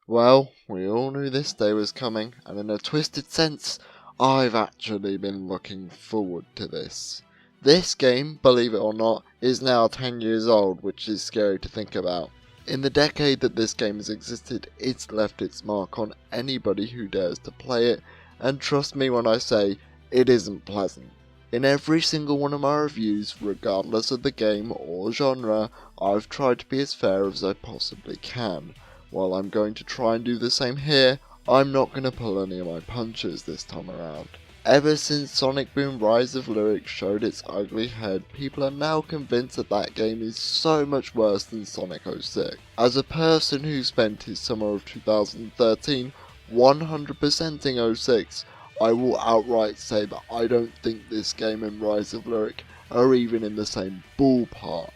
Well, we all knew this day was coming, and in a twisted sense, I've actually been looking forward to this. This game, believe it or not, is now 10 years old, which is scary to think about. In the decade that this game has existed, it's left its mark on anybody who dares to play it, and trust me when I say, it isn't pleasant. In every single one of my reviews, regardless of the game or genre, I've tried to be as fair as I possibly can. While I'm going to try and do the same here, I'm not going to pull any of my punches this time around. Ever since Sonic Boom Rise of Lyric showed its ugly head, people are now convinced that that game is so much worse than Sonic 06. As a person who spent his summer of 2013 100%ing 06, I will outright say that I don't think this game and Rise of Lyric are even in the same ballpark.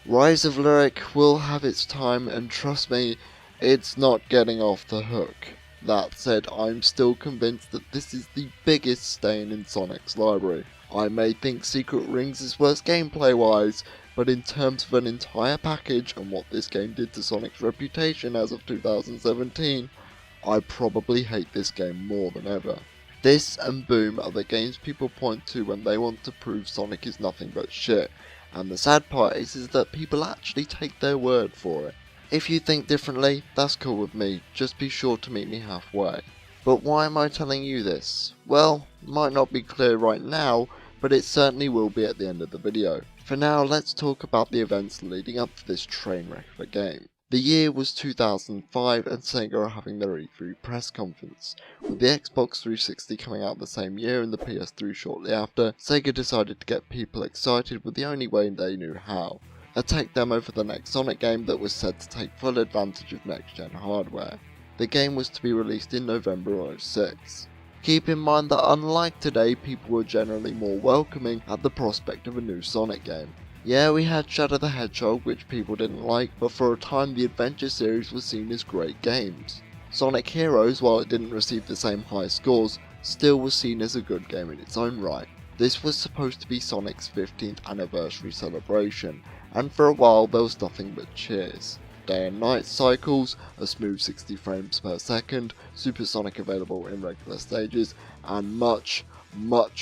Rise of Lyric will have its time, and trust me, it's not getting off the hook. That said, I'm still convinced that this is the biggest stain in Sonic's library. I may think Secret Rings is worse gameplay wise, but in terms of an entire package and what this game did to Sonic's reputation as of 2017, I probably hate this game more than ever. This and Boom are the games people point to when they want to prove Sonic is nothing but shit, and the sad part is that people actually take their word for it. If you think differently, that's cool with me, just be sure to meet me halfway. But why am I telling you this? Well, it might not be clear right now, but it certainly will be at the end of the video. For now, let's talk about the events leading up to this train wreck of a game. The year was 2005 and Sega are having their E3 press conference. With the Xbox 360 coming out the same year and the PS3 shortly after, Sega decided to get people excited with the only way they knew how. A tech demo for the next Sonic game that was said to take full advantage of next-gen hardware. The game was to be released in November 06. Keep in mind that unlike today, people were generally more welcoming at the prospect of a new Sonic game. Yeah, we had Shadow the Hedgehog, which people didn't like, but for a time the Adventure series was seen as great games. Sonic Heroes, while it didn't receive the same high scores, still was seen as a good game in its own right. This was supposed to be Sonic's 15th anniversary celebration, and for a while there was nothing but cheers. Day and night cycles, a smooth 60 frames per second, Supersonic available in regular stages, and much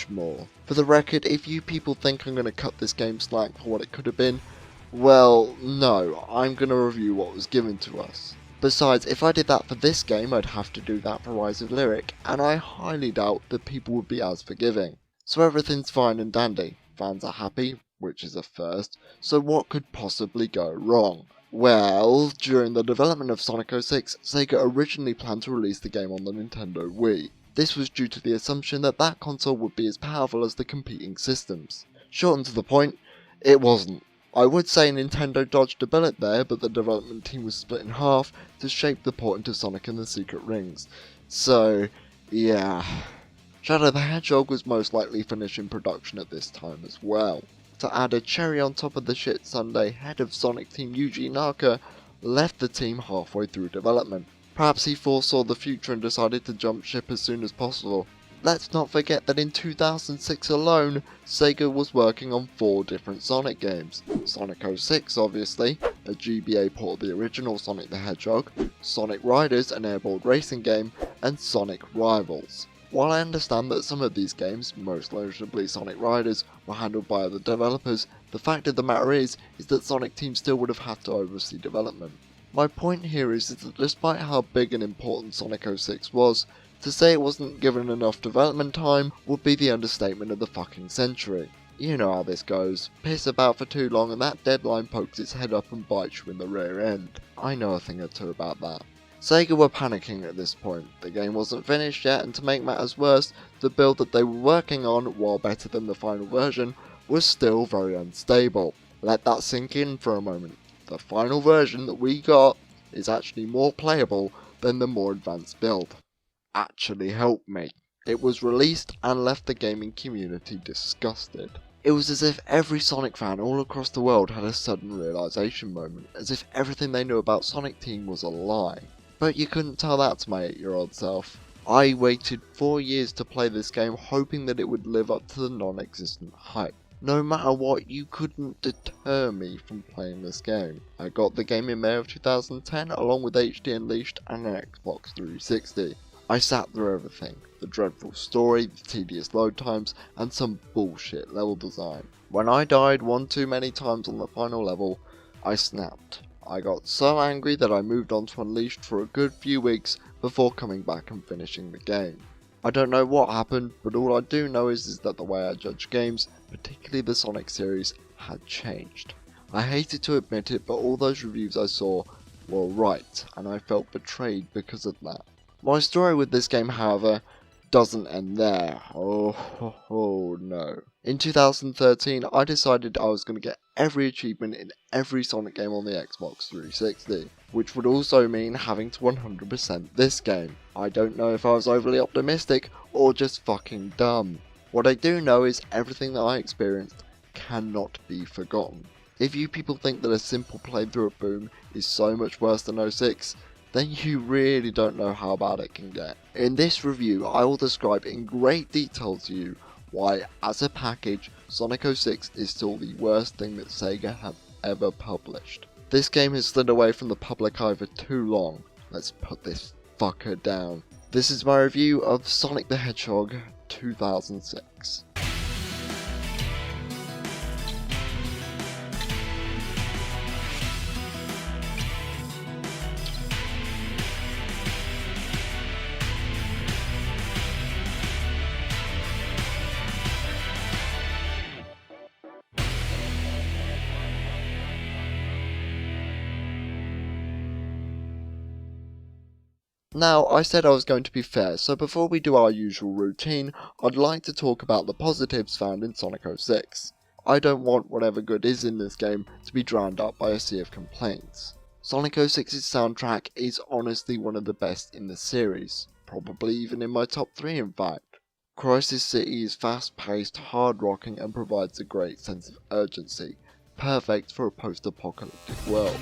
more. For the record, if you people think I'm going to cut this game slack for what it could have been, well, no, I'm going to review what was given to us. Besides, if I did that for this game, I'd have to do that for Rise of Lyric, and I highly doubt that people would be as forgiving. So everything's fine and dandy, fans are happy, which is a first, so what could possibly go wrong? Well, during the development of Sonic 06, Sega originally planned to release the game on the Nintendo Wii. This was due to the assumption that that console would be as powerful as the competing systems. Short and to the point, it wasn't. I would say Nintendo dodged a bullet there, but the development team was split in half to shape the port into Sonic and the Secret Rings. So, yeah. Shadow the Hedgehog was most likely finishing production at this time as well. To add a cherry on top of the shit sundae, head of Sonic team Yuji Naka left the team halfway through development. Perhaps he foresaw the future and decided to jump ship as soon as possible. Let's not forget that in 2006 alone, Sega was working on 4 different Sonic games. Sonic 06 obviously, a GBA port of the original Sonic the Hedgehog, Sonic Riders, an airborne racing game, and Sonic Rivals. While I understand that some of these games, most notably Sonic Riders, were handled by other developers, the fact of the matter is that Sonic Team still would have had to oversee development. My point here is that despite how big and important Sonic 06 was, to say it wasn't given enough development time would be the understatement of the fucking century. You know how this goes, piss about for too long and that deadline pokes its head up and bites you in the rear end. I know a thing or two about that. Sega were panicking at this point, the game wasn't finished yet, and to make matters worse, the build that they were working on, while better than the final version, was still very unstable. Let that sink in for a moment. The final version that we got is actually more playable than the more advanced build. Actually help me. It was released and left the gaming community disgusted. It was as if every Sonic fan all across the world had a sudden realization moment, as if everything they knew about Sonic Team was a lie. But you couldn't tell that to my 8-year-old self. I waited 4 years to play this game hoping that it would live up to the non-existent hype. No matter what, you couldn't deter me from playing this game. I got the game in May of 2010 along with HD Unleashed and an Xbox 360. I sat through everything, the dreadful story, the tedious load times, and some bullshit level design. When I died one too many times on the final level, I snapped. I got so angry that I moved on to Unleashed for a good few weeks before coming back and finishing the game. I don't know what happened, but all I do know is that the way I judge games, particularly the Sonic series, had changed. I hated to admit it, but all those reviews I saw were right, and I felt betrayed because of that. My story with this game, however, doesn't end there. Oh no. In 2013, I decided I was going to get every achievement in every Sonic game on the Xbox 360, which would also mean having to 100% this game. I don't know if I was overly optimistic or just fucking dumb. What I do know is everything that I experienced cannot be forgotten. If you people think that a simple playthrough of Boom is so much worse than 06, then you really don't know how bad it can get. In this review, I will describe in great detail to you why, as a package, Sonic 06 is still the worst thing that Sega have ever published. This game has slid away from the public eye for too long. Let's put this fucker down. This is my review of Sonic the Hedgehog 2006. Now, I said I was going to be fair, so before we do our usual routine, I'd like to talk about the positives found in Sonic 06. I don't want whatever good is in this game to be drowned out by a sea of complaints. Sonic 06's soundtrack is honestly one of the best in the series, probably even in my top 3 in fact. Crisis City is fast-paced, hard-rocking and provides a great sense of urgency, perfect for a post-apocalyptic world.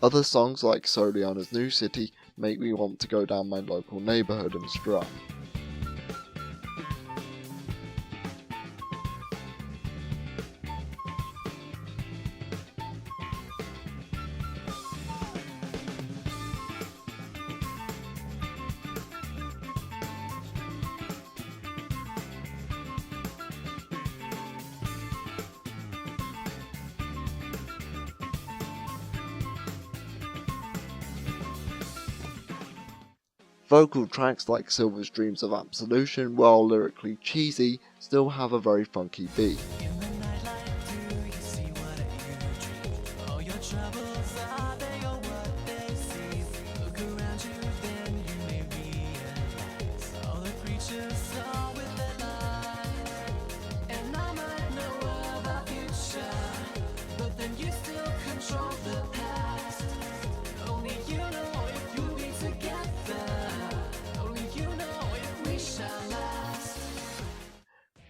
Other songs like Soliana's New City make me want to go down my local neighbourhood and strut. Vocal tracks like Silver's Dreams of Absolution, while lyrically cheesy, still have a very funky beat.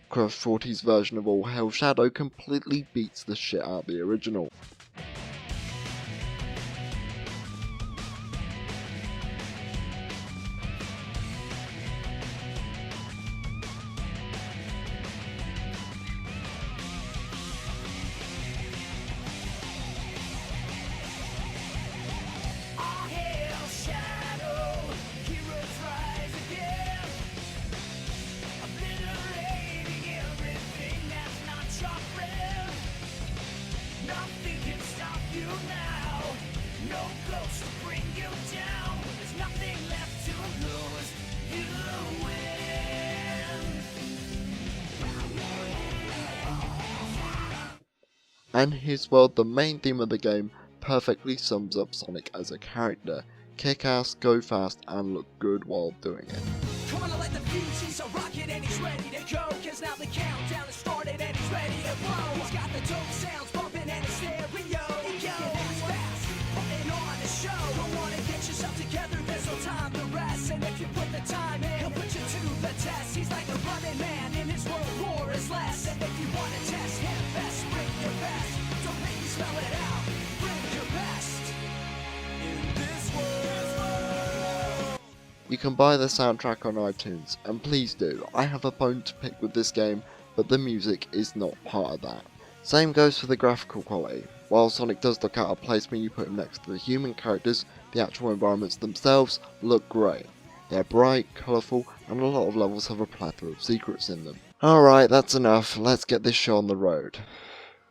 Crush 40's version of All Hail Shadow completely beats the shit out of the original. And his world, the main theme of the game, perfectly sums up Sonic as a character. Kick ass, go fast, and look good while doing it. Come on, let the fuse, he's a rocket and he's ready to go. Cause now the countdown has started and he's ready to blow. He's got the dope sounds bumping and his stereo. Kicking fast, putting on a show. Don't wanna get yourself together, there's no time to rest. And if you put the time in, he'll put you to the test. He's like a You can buy the soundtrack on iTunes, and please do. I have a bone to pick with this game, but the music is not part of that. Same goes for the graphical quality. While Sonic does look out of place when you put him next to the human characters, the actual environments themselves look great. They're bright, colourful, and a lot of levels have a plethora of secrets in them. Alright, that's enough, let's get this show on the road.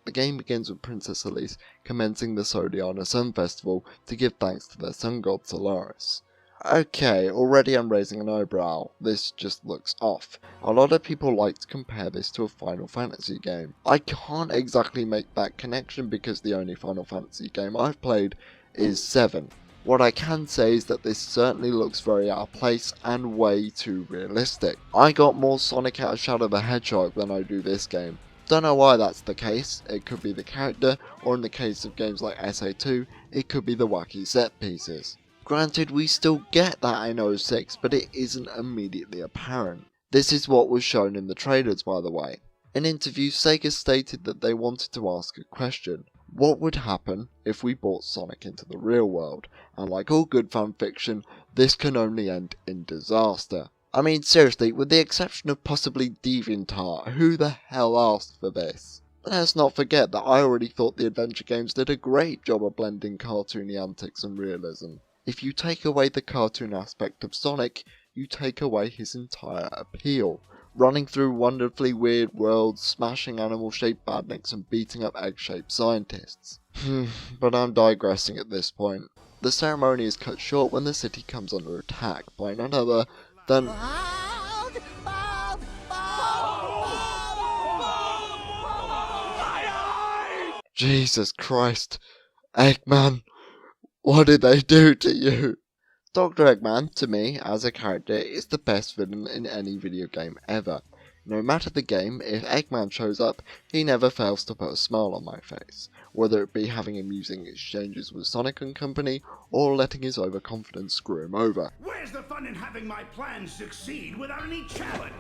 The game begins with Princess Elise commencing the Sodiana Sun Festival to give thanks to their sun god Solaris. Okay, already I'm raising an eyebrow. This just looks off. A lot of people like to compare this to a Final Fantasy game. I can't exactly make that connection because the only Final Fantasy game I've played is 7. What I can say is that this certainly looks very out of place and way too realistic. I got more Sonic out of Shadow the Hedgehog than I do this game. Don't know why that's the case. It could be the character, or in the case of games like SA2, it could be the wacky set pieces. Granted, we still get that in 06, but it isn't immediately apparent. This is what was shown in the trailers, by the way. In interviews, Sega stated that they wanted to ask a question. What would happen if we brought Sonic into the real world? And like all good fan fiction, this can only end in disaster. I mean, seriously, with the exception of possibly DeviantArt, who the hell asked for this? Let's not forget that I already thought the adventure games did a great job of blending cartoony antics and realism. If you take away the cartoon aspect of Sonic, you take away his entire appeal. Running through wonderfully weird worlds, smashing animal-shaped badniks and beating up egg-shaped scientists. But I'm digressing at this point. The ceremony is cut short when the city comes under attack by none other than... Jesus Christ! Eggman! What did they do to you? Dr. Eggman, to me, as a character, is the best villain in any video game ever. No matter the game, if Eggman shows up, he never fails to put a smile on my face, whether it be having amusing exchanges with Sonic and company, or letting his overconfidence screw him over. Where's the fun in having my plans succeed without any challenge?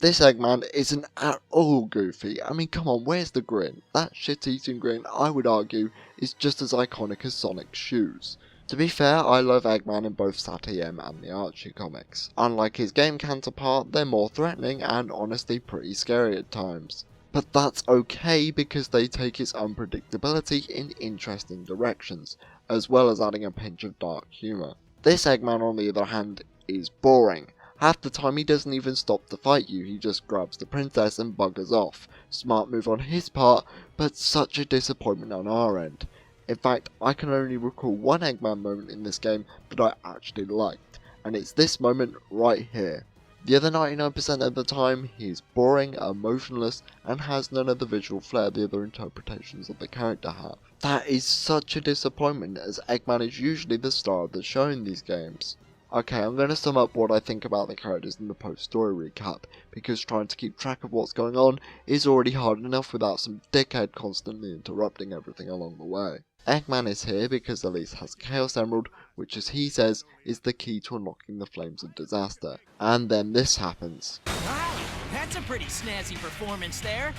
This Eggman isn't at all goofy. I mean, come on, where's the grin? That shit-eating grin, I would argue, is just as iconic as Sonic's shoes. To be fair, I love Eggman in both SatAM and the Archie comics. Unlike his game counterpart, they're more threatening and honestly pretty scary at times. But that's okay because they take his unpredictability in interesting directions, as well as adding a pinch of dark humour. This Eggman, on the other hand, is boring. Half the time he doesn't even stop to fight you, he just grabs the princess and buggers off. Smart move on his part, but such a disappointment on our end. In fact, I can only recall one Eggman moment in this game that I actually liked, and it's this moment right here. The other 99% of the time, he is boring, emotionless, and has none of the visual flair the other interpretations of the character have. That is such a disappointment, as Eggman is usually the star of the show in these games. Okay, I'm going to sum up what I think about the characters in the post-story recap, because trying to keep track of what's going on is already hard enough without some dickhead constantly interrupting everything along the way. Eggman is here because Elise has Chaos Emerald, which as he says, is the key to unlocking the Flames of Disaster. And then this happens. Wow, that's a pretty snazzy performance there.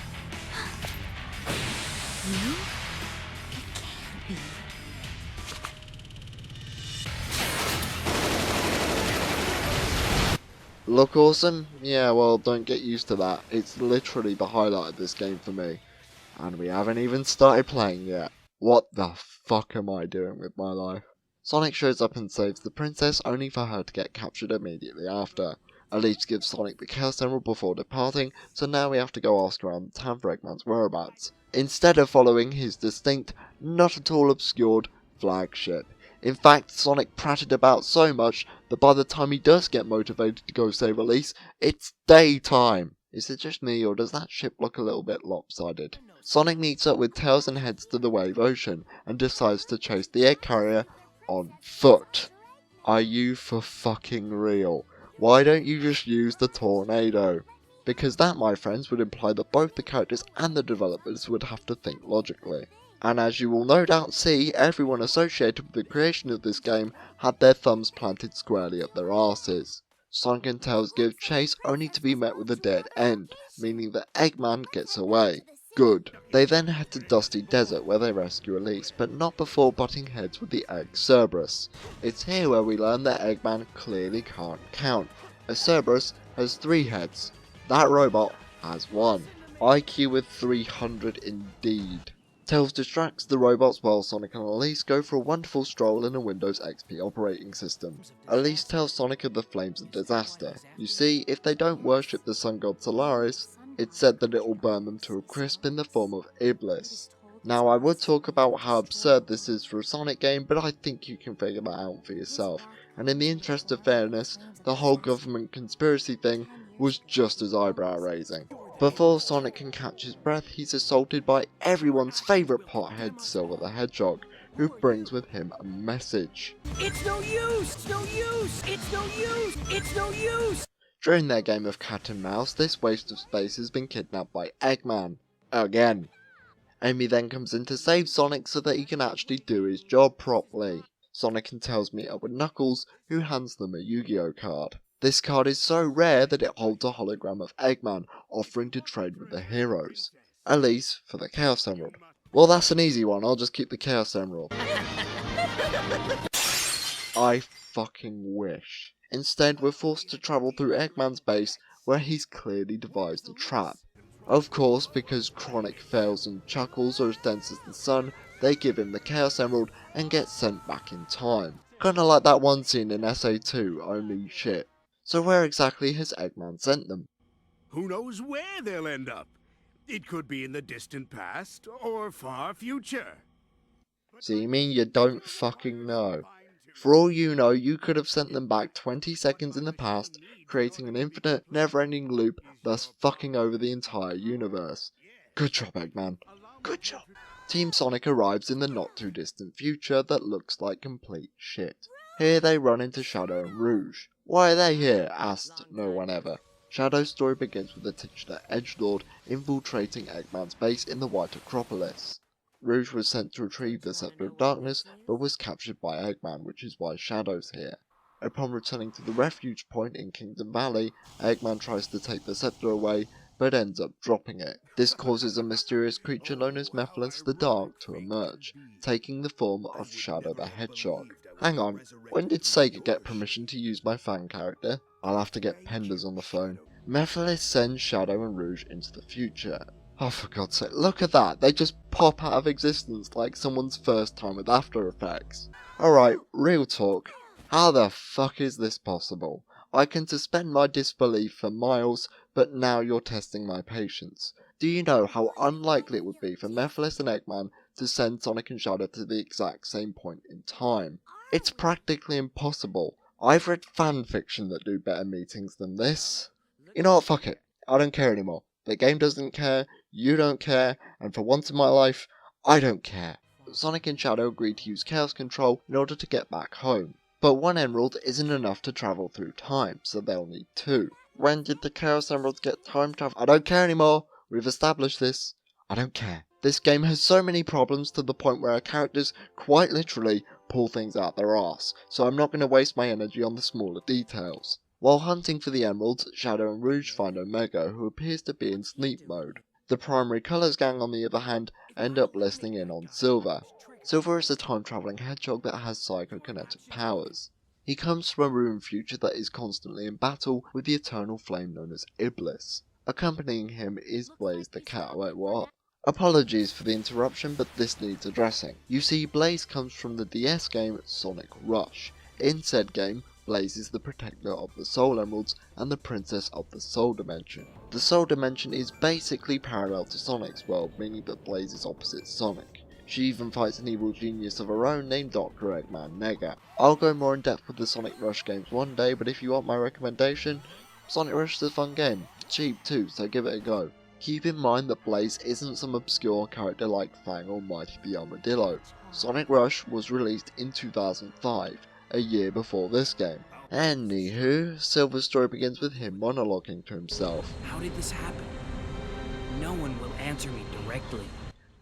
Look awesome? Yeah, well, don't get used to that. It's literally the highlight of this game for me. And we haven't even started playing yet. What the fuck am I doing with my life? Sonic shows up and saves the princess, only for her to get captured immediately after. Elise gives Sonic the Chaos Emerald before departing, so now we have to go ask around the town for Eggman's whereabouts, instead of following his distinct, not at all obscured, flagship. In fact, Sonic pratted about so much that by the time he does get motivated to go save Elise, it's daytime. Is it just me, or does that ship look a little bit lopsided? Sonic meets up with Tails and heads to the Wave Ocean, and decides to chase the egg carrier on foot. Are you for fucking real? Why don't you just use the tornado? Because that, my friends, would imply that both the characters and the developers would have to think logically. And as you will no doubt see, everyone associated with the creation of this game had their thumbs planted squarely up their arses. Sonic and Tails give chase only to be met with a dead end, meaning that Eggman gets away. Good. They then head to Dusty Desert where they rescue Elise, but not before butting heads with the egg Cerberus. It's here where we learn that Eggman clearly can't count. A Cerberus has 3 heads. That robot has 1. IQ with 300 indeed. Tails distracts the robots while Sonic and Elise go for a wonderful stroll in a Windows XP operating system. Elise tells Sonic of the flames of disaster. You see, if they don't worship the sun god Solaris, it's said that it will burn them to a crisp in the form of Iblis. Now I would talk about how absurd this is for a Sonic game, but I think you can figure that out for yourself, and in the interest of fairness, the whole government conspiracy thing was just as eyebrow raising. Before Sonic can catch his breath, he's assaulted by everyone's favourite pothead, Silver the Hedgehog, who brings with him a message. It's no use! It's no use! It's no use! It's no use! During their game of cat and mouse, this waste of space has been kidnapped by Eggman. Again. Amy then comes in to save Sonic so that he can actually do his job properly. Sonic and Tails meet up with Knuckles, who hands them a Yu-Gi-Oh card. This card is so rare that it holds a hologram of Eggman, offering to trade with the heroes. Elise for the Chaos Emerald. Well, that's an easy one, I'll just keep the Chaos Emerald. I fucking wish. Instead, we're forced to travel through Eggman's base, where he's clearly devised a trap. Of course, because Chronic fails and Chuckles are as dense as the sun, they give him the Chaos Emerald and get sent back in time. Kinda like that one scene in SA2, only shit. So where exactly has Eggman sent them? Who knows where they'll end up? It could be in the distant past or far future. So you mean you don't fucking know? For all you know, you could have sent them back 20 seconds in the past, creating an infinite, never-ending loop, thus fucking over the entire universe. Good job, Eggman. Good job. Team Sonic arrives in the not-too-distant future that looks like complete shit. Here they run into Shadow and Rouge. Why are they here? Asked no one ever. Shadow's story begins with the titular Edgelord infiltrating Eggman's base in the White Acropolis. Rouge was sent to retrieve the Scepter of Darkness, but was captured by Eggman, which is why Shadow's here. Upon returning to the refuge point in Kingdom Valley, Eggman tries to take the scepter away, but ends up dropping it. This causes a mysterious creature known as Mephiles the Dark to emerge, taking the form of Shadow the Hedgehog. Hang on, when did Sega get permission to use my fan character? I'll have to get Penders on the phone. Mephiles sends Shadow and Rouge into the future. Oh, for God's sake, look at that, they just pop out of existence like someone's first time with After Effects. Alright, real talk, how the fuck is this possible? I can suspend my disbelief for miles, but now you're testing my patience. Do you know how unlikely it would be for Mephiles and Eggman to send Sonic and Shadow to the exact same point in time? It's practically impossible. I've read fanfiction that do better meetings than this. You know what, fuck it, I don't care anymore. The game doesn't care, you don't care, and for once in my life, I don't care. Sonic and Shadow agreed to use Chaos Control in order to get back home. But one emerald isn't enough to travel through time, so they'll need 2. When did the Chaos Emeralds get time travel? I don't care anymore, we've established this. I don't care. This game has so many problems to the point where our characters quite literally pull things out their arse, so I'm not going to waste my energy on the smaller details. While hunting for the emeralds, Shadow and Rouge find Omega, who appears to be in sleep mode. The Primary Colors gang, on the other hand, end up listening in on Silver. Silver is a time-travelling hedgehog that has psychokinetic powers. He comes from a ruined future that is constantly in battle with the eternal flame known as Iblis. Accompanying him is Blaze the cat. Wait, what? Apologies for the interruption, but this needs addressing. You see, Blaze comes from the DS game Sonic Rush. In said game, Blaze is the protector of the Soul Emeralds and the princess of the Soul Dimension. The Soul Dimension is basically parallel to Sonic's world, meaning that Blaze is opposite Sonic. She even fights an evil genius of her own named Dr. Eggman Nega. I'll go more in depth with the Sonic Rush games one day, but if you want my recommendation, Sonic Rush is a fun game. Cheap too, so give it a go. Keep in mind that Blaze isn't some obscure character like Fang or Mighty the Armadillo. Sonic Rush was released in 2005, a year before this game. Anywho, Silver's story begins with him monologuing to himself. How did this happen? No one will answer me directly.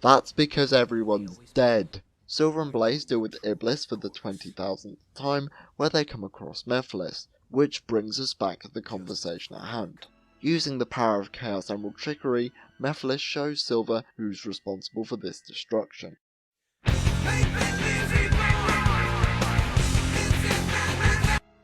That's because everyone's dead. Silver and Blaze deal with Iblis for the 20,000th time, where they come across Mephiles, which brings us back to the conversation at hand. Using the power of Chaos Emerald trickery, Mephiles shows Silver who's responsible for this destruction.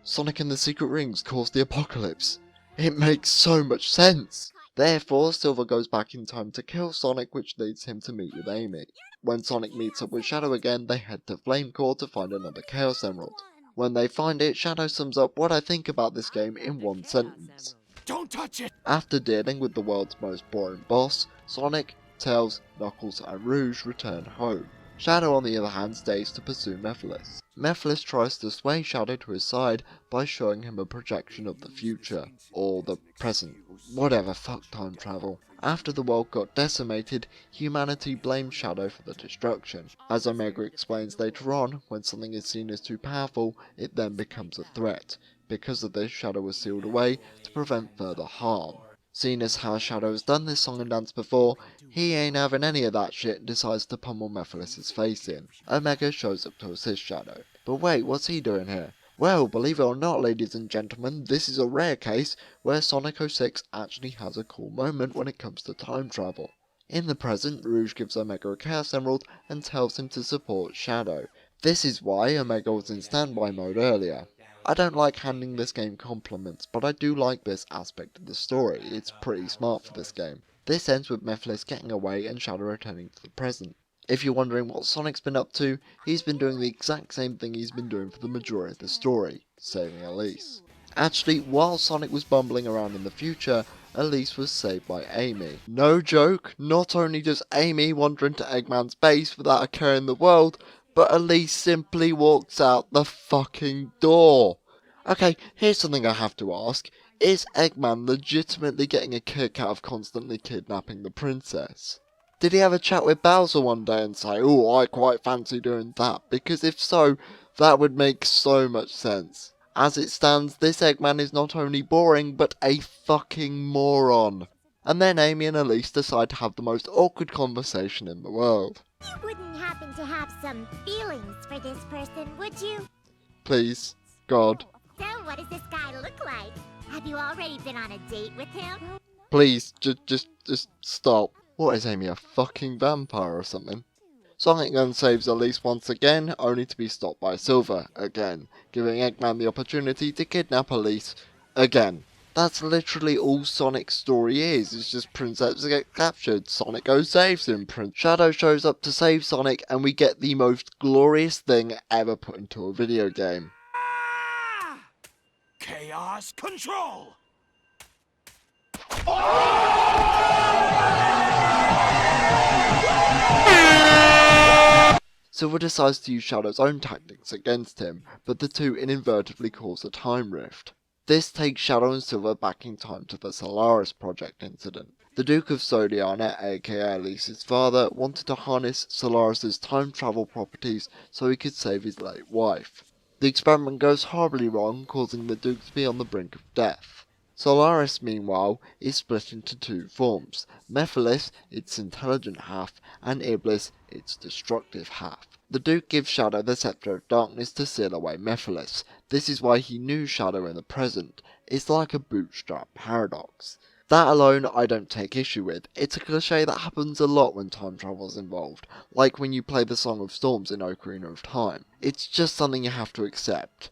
Sonic and the Secret Rings cause the apocalypse. It makes so much sense! Therefore, Silver goes back in time to kill Sonic, which leads him to meet with Amy. When Sonic meets up with Shadow again, they head to Flame Core to find another Chaos Emerald. When they find it, Shadow sums up what I think about this game in one sentence. Don't touch it! After dealing with the world's most boring boss, Sonic, Tails, Knuckles and Rouge return home. Shadow on the other hand stays to pursue Mephiles. Mephiles tries to sway Shadow to his side by showing him a projection of the future, or the present, whatever, fuck time travel. After the world got decimated, humanity blamed Shadow for the destruction. As Omega explains later on, when something is seen as too powerful, it then becomes a threat. Because of this, Shadow was sealed away to prevent further harm. Seeing as how Shadow has done this song and dance before, he ain't having any of that shit and decides to pummel Mephiles' face in. Omega shows up to assist Shadow. But wait, what's he doing here? Well, believe it or not, ladies and gentlemen, this is a rare case where Sonic 06 actually has a cool moment when it comes to time travel. In the present, Rouge gives Omega a Chaos Emerald and tells him to support Shadow. This is why Omega was in standby mode earlier. I don't like handing this game compliments, but I do like this aspect of the story. It's pretty smart for this game. This ends with Mephiles getting away and Shadow returning to the present. If you're wondering what Sonic's been up to, he's been doing the exact same thing he's been doing for the majority of the story, saving Elise. Actually, while Sonic was bumbling around in the future, Elise was saved by Amy. No joke, not only does Amy wander into Eggman's base without a care in the world, but Elise simply walks out the fucking door. Okay, here's something I have to ask. Is Eggman legitimately getting a kick out of constantly kidnapping the princess? Did he have a chat with Bowser one day and say, "Oh, I quite fancy doing that"? Because if so, that would make so much sense. As it stands, this Eggman is not only boring, but a fucking moron. And then Amy and Elise decide to have the most awkward conversation in the world. You wouldn't happen to have some feelings for this person, would you? Please, God. So what does this guy look like? Have you already been on a date with him? Please, just stop. What is Amy, a fucking vampire or something? Sonic then saves Elise once again, only to be stopped by Silver again, giving Eggman the opportunity to kidnap Elise again. That's literally all Sonic's story is. It's just Princess get captured, Sonic goes saves him, Shadow shows up to save Sonic, and we get the most glorious thing ever put into a video game. Ah! Chaos control! Silver decides to use Shadow's own tactics against him, but the two inadvertently cause a time rift. This takes Shadow and Silver back in time to the Solaris Project incident. The Duke of Sodiana, aka Elise's father, wanted to harness Solaris' time travel properties so he could save his late wife. The experiment goes horribly wrong, causing the Duke to be on the brink of death. Solaris, meanwhile, is split into two forms: Mephiles, its intelligent half, and Iblis, its destructive half. The Duke gives Shadow the Scepter of Darkness to seal away Mephiles. This is why he knew Shadow in the present. It's like a bootstrap paradox. That alone I don't take issue with. It's a cliche that happens a lot when time travel is involved, like when you play the Song of Storms in Ocarina of Time. It's just something you have to accept.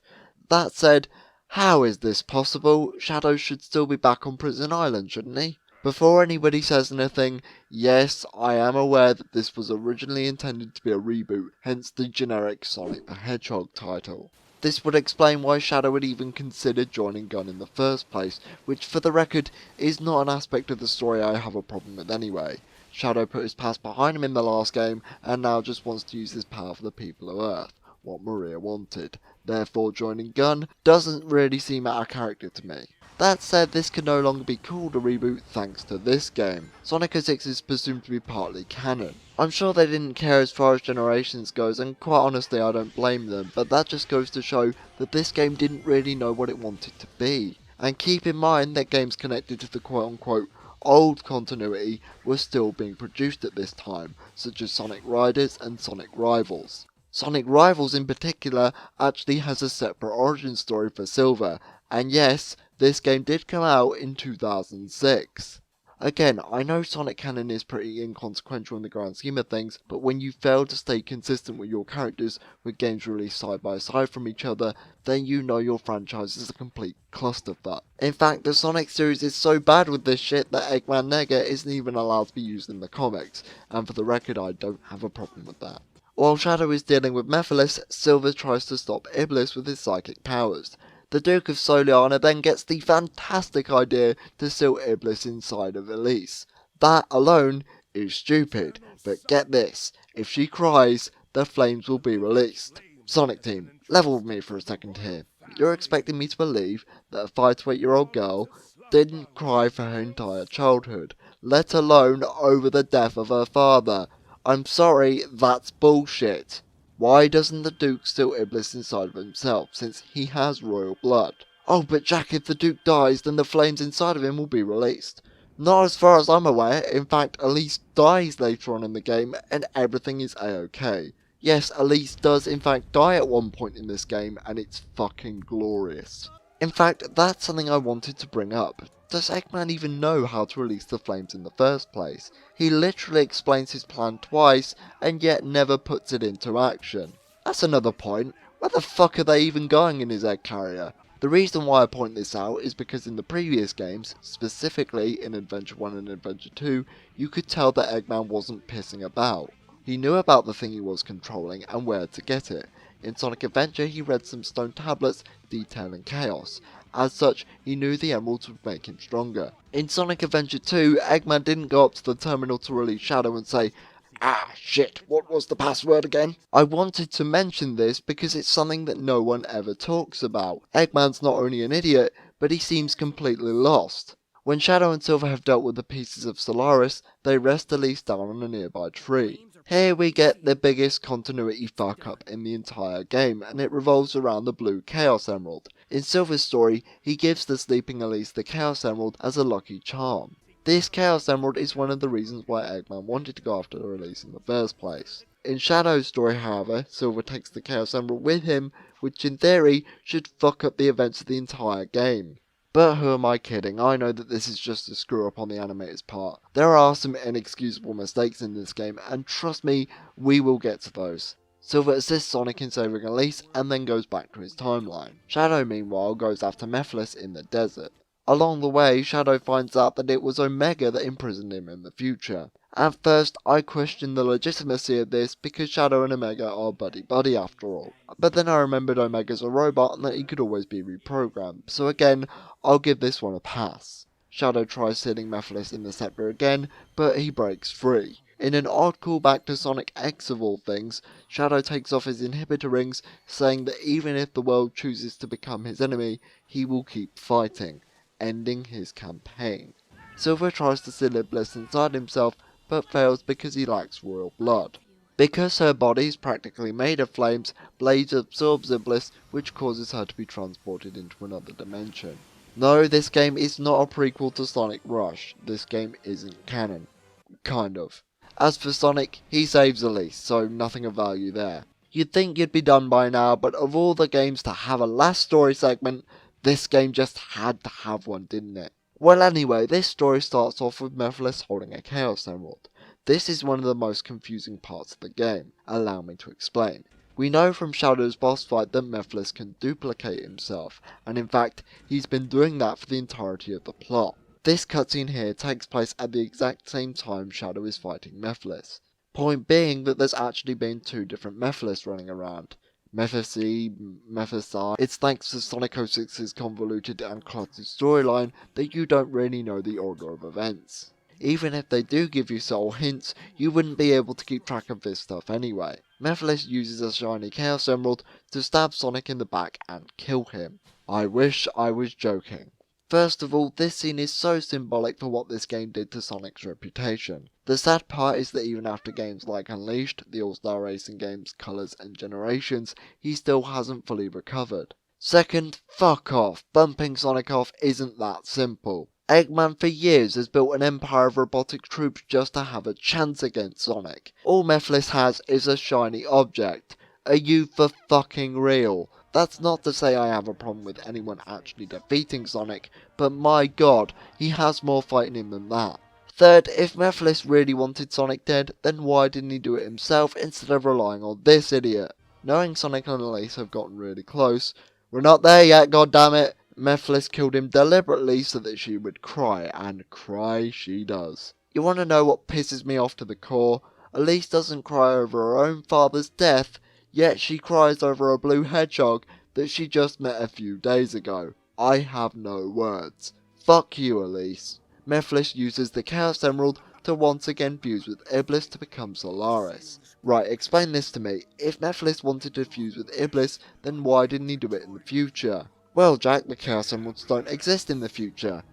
That said, how is this possible? Shadow should still be back on Prison Island, shouldn't he? Before anybody says anything, yes, I am aware that this was originally intended to be a reboot, hence the generic Sonic the Hedgehog title. This would explain why Shadow would even consider joining Gun in the first place, which for the record is not an aspect of the story I have a problem with anyway. Shadow put his past behind him in the last game, and now just wants to use his power for the people of Earth, what Maria wanted. Therefore joining Gun doesn't really seem out of character to me. That said, this can no longer be called a reboot thanks to this game. Sonic 06 is presumed to be partly canon. I'm sure they didn't care as far as Generations goes, and quite honestly I don't blame them, but that just goes to show that this game didn't really know what it wanted to be. And keep in mind that games connected to the quote-unquote old continuity were still being produced at this time, such as Sonic Riders and Sonic Rivals. Sonic Rivals in particular actually has a separate origin story for Silver, and yes, this game did come out in 2006. Again, I know Sonic canon is pretty inconsequential in the grand scheme of things, but when you fail to stay consistent with your characters with games released side by side from each other, then you know your franchise is a complete clusterfuck. In fact, the Sonic series is so bad with this shit that Eggman Nega isn't even allowed to be used in the comics, and for the record I don't have a problem with that. While Shadow is dealing with Mephiles, Silver tries to stop Iblis with his psychic powers. The Duke of Soliana then gets the fantastic idea to seal Iblis inside of Elise. That alone is stupid, but get this, if she cries, the flames will be released. Sonic Team, level with me for a second here. You're expecting me to believe that a 5 to 8-year-old girl didn't cry for her entire childhood, let alone over the death of her father? I'm sorry, that's bullshit. Why doesn't the Duke seal Iblis inside of himself, since he has royal blood? Oh, but Jack, if the Duke dies, then the flames inside of him will be released. Not as far as I'm aware. In fact, Elise dies later on in the game, and everything is a-okay. Yes, Elise does in fact die at one point in this game, and it's fucking glorious. In fact, that's something I wanted to bring up. Does Eggman even know how to release the flames in the first place? He literally explains his plan twice, and yet never puts it into action. That's another point. Where the fuck are they even going in his egg carrier? The reason why I point this out is because in the previous games, specifically in Adventure 1 and Adventure 2, you could tell that Eggman wasn't pissing about. He knew about the thing he was controlling and where to get it. In Sonic Adventure, he read some stone tablets detailing chaos. As such, he knew the emeralds would make him stronger. In Sonic Adventure 2, Eggman didn't go up to the terminal to release Shadow and say, "Ah, shit, what was the password again?" I wanted to mention this because it's something that no one ever talks about. Eggman's not only an idiot, but he seems completely lost. When Shadow and Silver have dealt with the pieces of Solaris, they rest Elise down on a nearby tree. Here we get the biggest continuity fuck up in the entire game, and it revolves around the blue Chaos Emerald. In Silver's story, he gives the sleeping Elise the Chaos Emerald as a lucky charm. This Chaos Emerald is one of the reasons why Eggman wanted to go after Elise in the first place. In Shadow's story, however, Silver takes the Chaos Emerald with him, which in theory should fuck up the events of the entire game. But who am I kidding? I know that this is just a screw up on the animator's part. There are some inexcusable mistakes in this game, and trust me, we will get to those. Silver assists Sonic in saving Elise, and then goes back to his timeline. Shadow meanwhile goes after Mephiles in the desert. Along the way, Shadow finds out that it was Omega that imprisoned him in the future. At first, I questioned the legitimacy of this because Shadow and Omega are buddy-buddy after all. But then I remembered Omega's a robot and that he could always be reprogrammed, so again, I'll give this one a pass. Shadow tries sealing Mephiles in the scepter again, but he breaks free. In an odd callback to Sonic X of all things, Shadow takes off his inhibitor rings, saying that even if the world chooses to become his enemy, he will keep fighting, ending his campaign. Silver tries to seal Iblis inside himself, but fails because he lacks royal blood. Because her body is practically made of flames, Blaze absorbs Iblis, which causes her to be transported into another dimension. No, this game is not a prequel to Sonic Rush. This game isn't canon. Kind of. As for Sonic, he saves Elise, so nothing of value there. You'd think you'd be done by now, but of all the games to have a last story segment, this game just had to have one, didn't it? Well anyway, this story starts off with Mephiles holding a Chaos Emerald. This is one of the most confusing parts of the game. Allow me to explain. We know from Shadow's boss fight that Mephiles can duplicate himself, and in fact, he's been doing that for the entirety of the plot. This cutscene here takes place at the exact same time Shadow is fighting Mephiles. Point being that there's actually been two different Mephiles running around. Mephisi. It's thanks to Sonic 06's convoluted and cluttered storyline that you don't really know the order of events. Even if they do give you subtle hints, you wouldn't be able to keep track of this stuff anyway. Mephiles uses a shiny Chaos Emerald to stab Sonic in the back and kill him. I wish I was joking. First of all, this scene is so symbolic for what this game did to Sonic's reputation. The sad part is that even after games like Unleashed, the All-Star Racing games, Colors and Generations, he still hasn't fully recovered. Second, fuck off. Bumping Sonic off isn't that simple. Eggman for years has built an empire of robotic troops just to have a chance against Sonic. All Mephiles has is a shiny object. Are you for fucking real? That's not to say I have a problem with anyone actually defeating Sonic, but my god, he has more fight in him than that. Third, if Mephiles really wanted Sonic dead, then why didn't he do it himself instead of relying on this idiot? Knowing Sonic and Elise have gotten really close, we're not there yet, goddammit! Mephiles killed him deliberately so that she would cry, and cry she does. You wanna know what pisses me off to the core? Elise doesn't cry over her own father's death, yet she cries over a blue hedgehog that she just met a few days ago. I have no words. Fuck you, Elise. Mephiles uses the Chaos Emerald to once again fuse with Iblis to become Solaris. Right, explain this to me. If Mephiles wanted to fuse with Iblis, then why didn't he do it in the future? Well, Jack, the Chaos Emeralds don't exist in the future.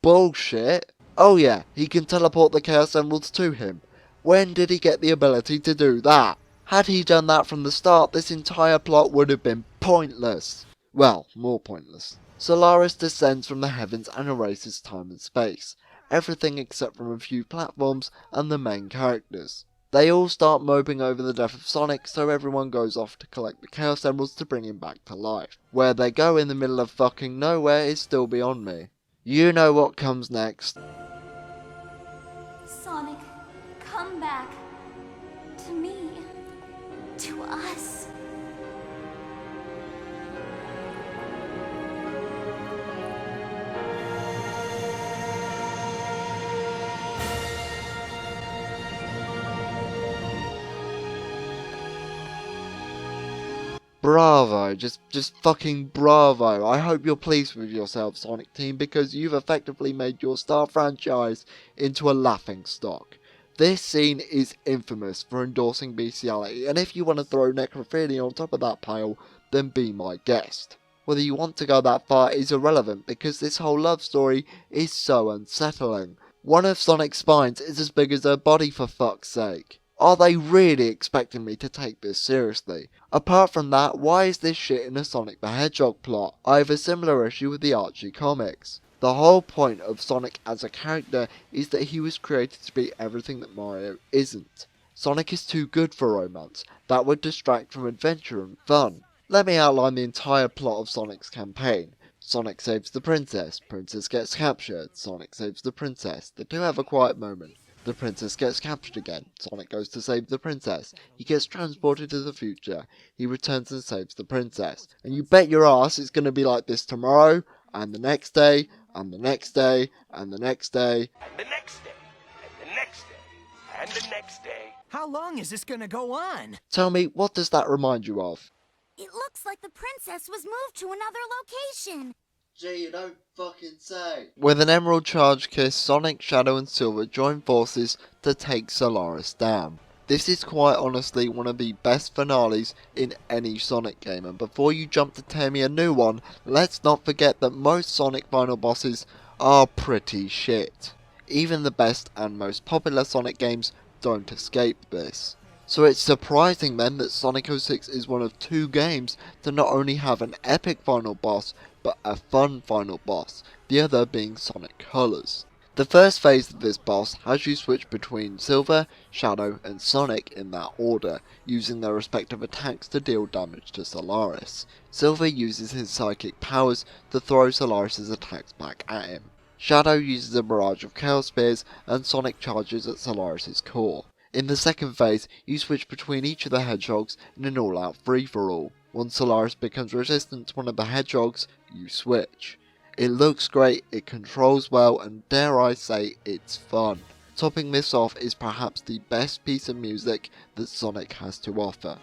Bullshit. Oh yeah, he can teleport the Chaos Emeralds to him. When did he get the ability to do that? Had he done that from the start, this entire plot would have been pointless. Well, more pointless. Solaris descends from the heavens and erases time and space. Everything except from a few platforms and the main characters. They all start moping over the death of Sonic, so everyone goes off to collect the Chaos Emeralds to bring him back to life. Where they go in the middle of fucking nowhere is still beyond me. You know what comes next. Sonic, come back. To me. To us. Bravo, just fucking bravo. I hope you're pleased with yourself, Sonic Team, because you've effectively made your star franchise into a laughingstock. This scene is infamous for endorsing bestiality, and if you want to throw necrophilia on top of that pile, then be my guest. Whether you want to go that far is irrelevant, because this whole love story is so unsettling. One of Sonic's spines is as big as her body, for fuck's sake. Are they really expecting me to take this seriously? Apart from that, why is this shit in a Sonic the Hedgehog plot? I have a similar issue with the Archie comics. The whole point of Sonic as a character is that he was created to be everything that Mario isn't. Sonic is too good for romance. That would distract from adventure and fun. Let me outline the entire plot of Sonic's campaign. Sonic saves the princess. Princess gets captured. Sonic saves the princess. The two have a quiet moment. The princess gets captured again. Sonic goes to save the princess. He gets transported to the future. He returns and saves the princess. And you bet your ass it's going to be like this tomorrow, and the next day, and the next day, and the next day. And the next day, and the next day, and the next day. How long is this gonna go on? Tell me, what does that remind you of? It looks like the princess was moved to another location. Gee, you don't fucking say. With an Emerald Charge Kiss, Sonic, Shadow and Silver join forces to take Solaris down. This is quite honestly one of the best finales in any Sonic game, and before you jump to tear me a new one, let's not forget that most Sonic final bosses are pretty shit. Even the best and most popular Sonic games don't escape this. So it's surprising then that Sonic 06 is one of two games to not only have an epic final boss, but a fun final boss, the other being Sonic Colors. The first phase of this boss has you switch between Silver, Shadow and Sonic in that order, using their respective attacks to deal damage to Solaris. Silver uses his psychic powers to throw Solaris' attacks back at him. Shadow uses a barrage of Chaos Spears and Sonic charges at Solaris' core. In the second phase, you switch between each of the hedgehogs in an all-out free-for-all. Once Solaris becomes resistant to one of the hedgehogs, you switch. It looks great, it controls well, and dare I say, it's fun. Topping this off is perhaps the best piece of music that Sonic has to offer.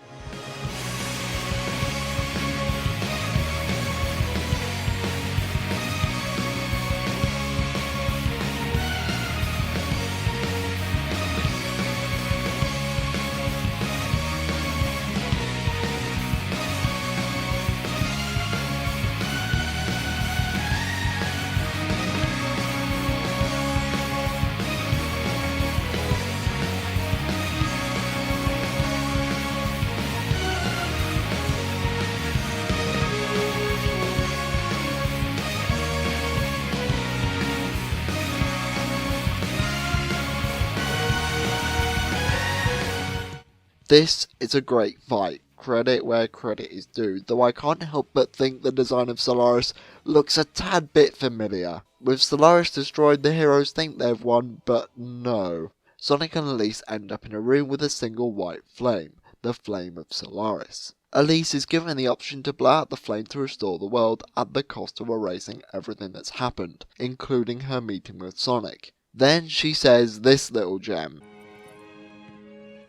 This is a great fight, credit where credit is due, though I can't help but think the design of Solaris looks a tad bit familiar. With Solaris destroyed, the heroes think they've won, but no. Sonic and Elise end up in a room with a single white flame, the Flame of Solaris. Elise is given the option to blow out the flame to restore the world at the cost of erasing everything that's happened, including her meeting with Sonic. Then she says this little gem.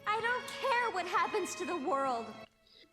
I don't care what happens to the world.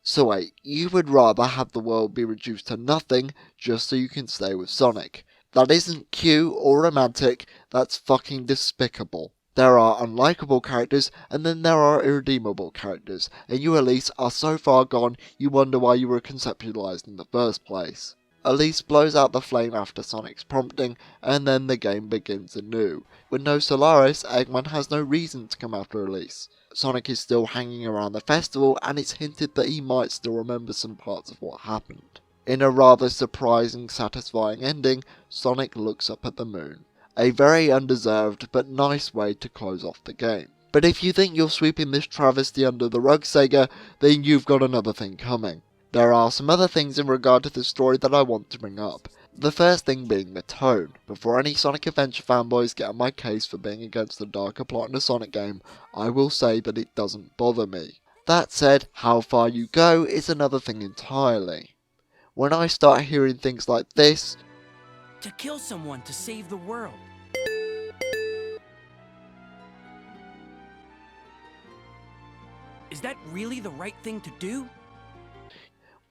So wait, you would rather have the world be reduced to nothing just so you can stay with Sonic. That isn't cute or romantic, that's fucking despicable. There are unlikable characters, and then there are irredeemable characters, and you, Elise, are so far gone you wonder why you were conceptualized in the first place. Elise blows out the flame after Sonic's prompting, and then the game begins anew. With no Solaris, Eggman has no reason to come after Elise. Sonic is still hanging around the festival, and it's hinted that he might still remember some parts of what happened. In a rather surprising, satisfying ending, Sonic looks up at the moon. A very undeserved but nice way to close off the game. But if you think you're sweeping this travesty under the rug, Sega, then you've got another thing coming. There are some other things in regard to the story that I want to bring up. The first thing being the tone. Before any Sonic Adventure fanboys get on my case for being against the darker plot in a Sonic game, I will say that it doesn't bother me. That said, how far you go is another thing entirely. When I start hearing things like this, to kill someone to save the world. Is that really the right thing to do?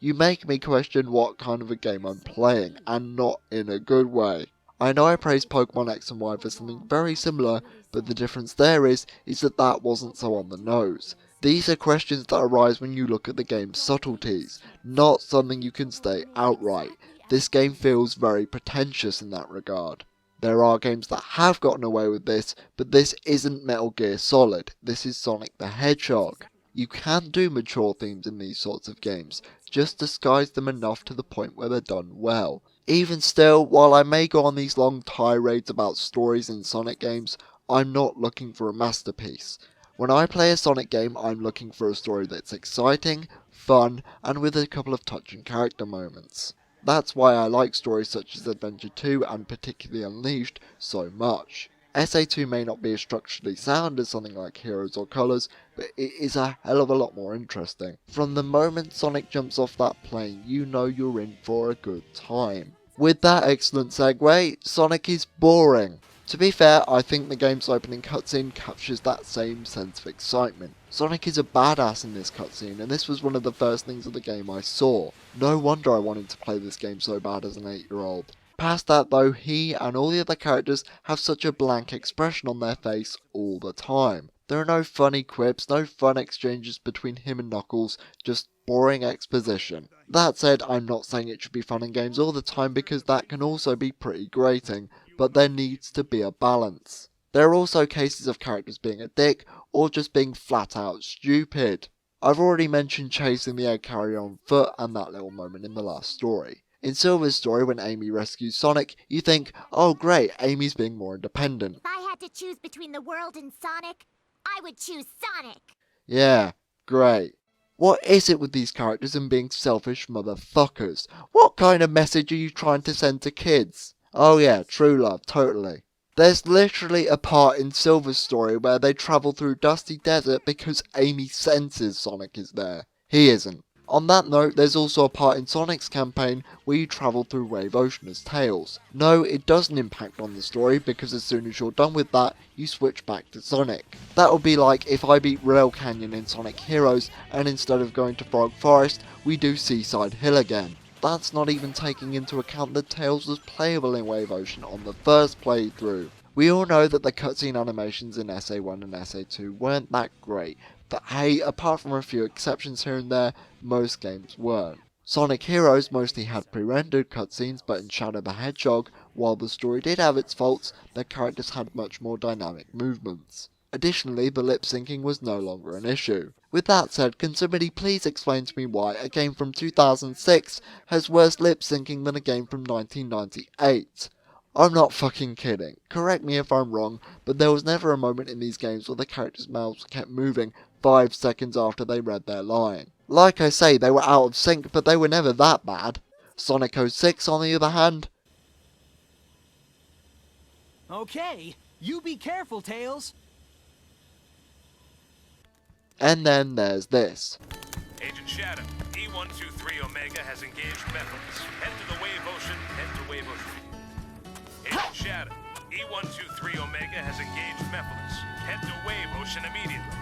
you make me question what kind of a game I'm playing, and not in a good way. I know I praised Pokemon X and Y for something very similar, but the difference there is that that wasn't so on the nose. These are questions that arise when you look at the game's subtleties, not something you can state outright. This game feels very pretentious in that regard. There are games that have gotten away with this, but this isn't Metal Gear Solid, this is Sonic the Hedgehog. You can do mature themes in these sorts of games, just disguise them enough to the point where they're done well. Even still, while I may go on these long tirades about stories in Sonic games, I'm not looking for a masterpiece. When I play a Sonic game, I'm looking for a story that's exciting, fun, and with a couple of touching character moments. That's why I like stories such as Adventure 2 and particularly Unleashed so much. SA2 may not be as structurally sound as something like Heroes or Colors, but it is a hell of a lot more interesting. From the moment Sonic jumps off that plane, you know you're in for a good time. With that excellent segue, Sonic is boring. To be fair, I think the game's opening cutscene captures that same sense of excitement. Sonic is a badass in this cutscene, and this was one of the first things of the game I saw. No wonder I wanted to play this game so bad as an 8-year-old. Past that though, he and all the other characters have such a blank expression on their face all the time. There are no funny quips, no fun exchanges between him and Knuckles, just boring exposition. That said, I'm not saying it should be fun in games all the time because that can also be pretty grating, but there needs to be a balance. There are also cases of characters being a dick, or just being flat out stupid. I've already mentioned chasing the egg carrier on foot and that little moment in the last story. In Silver's story, when Amy rescues Sonic, you think, oh great, Amy's being more independent. If I had to choose between the world and Sonic, I would choose Sonic. Yeah, great. What is it with these characters and being selfish motherfuckers? What kind of message are you trying to send to kids? Oh yeah, true love, totally. There's literally a part in Silver's story where they travel through dusty desert because Amy senses Sonic is there. He isn't. On that note, there's also a part in Sonic's campaign where you travel through Wave Ocean as Tails. No, it doesn't impact on the story because as soon as you're done with that, you switch back to Sonic. That would be like if I beat Rail Canyon in Sonic Heroes and instead of going to Frog Forest, we do Seaside Hill again. That's not even taking into account that Tails was playable in Wave Ocean on the first playthrough. We all know that the cutscene animations in SA1 and SA2 weren't that great, but hey, apart from a few exceptions here and there, most games weren't. Sonic Heroes mostly had pre-rendered cutscenes, but in Shadow the Hedgehog, while the story did have its faults, the characters had much more dynamic movements. Additionally, the lip syncing was no longer an issue. With that said, can somebody please explain to me why a game from 2006 has worse lip syncing than a game from 1998? I'm not fucking kidding. Correct me if I'm wrong, but there was never a moment in these games where the characters' mouths kept moving 5 seconds after they read their line. Like I say, they were out of sync, but they were never that bad. Sonic 06, on the other hand... Okay, you be careful, Tails. And then there's this. Agent Shadow, E123 Omega has engaged Metals. Head to the Wave Ocean, head to Wave Ocean. Agent Shadow, E123 Omega has engaged Metals. Head to Wave Ocean immediately.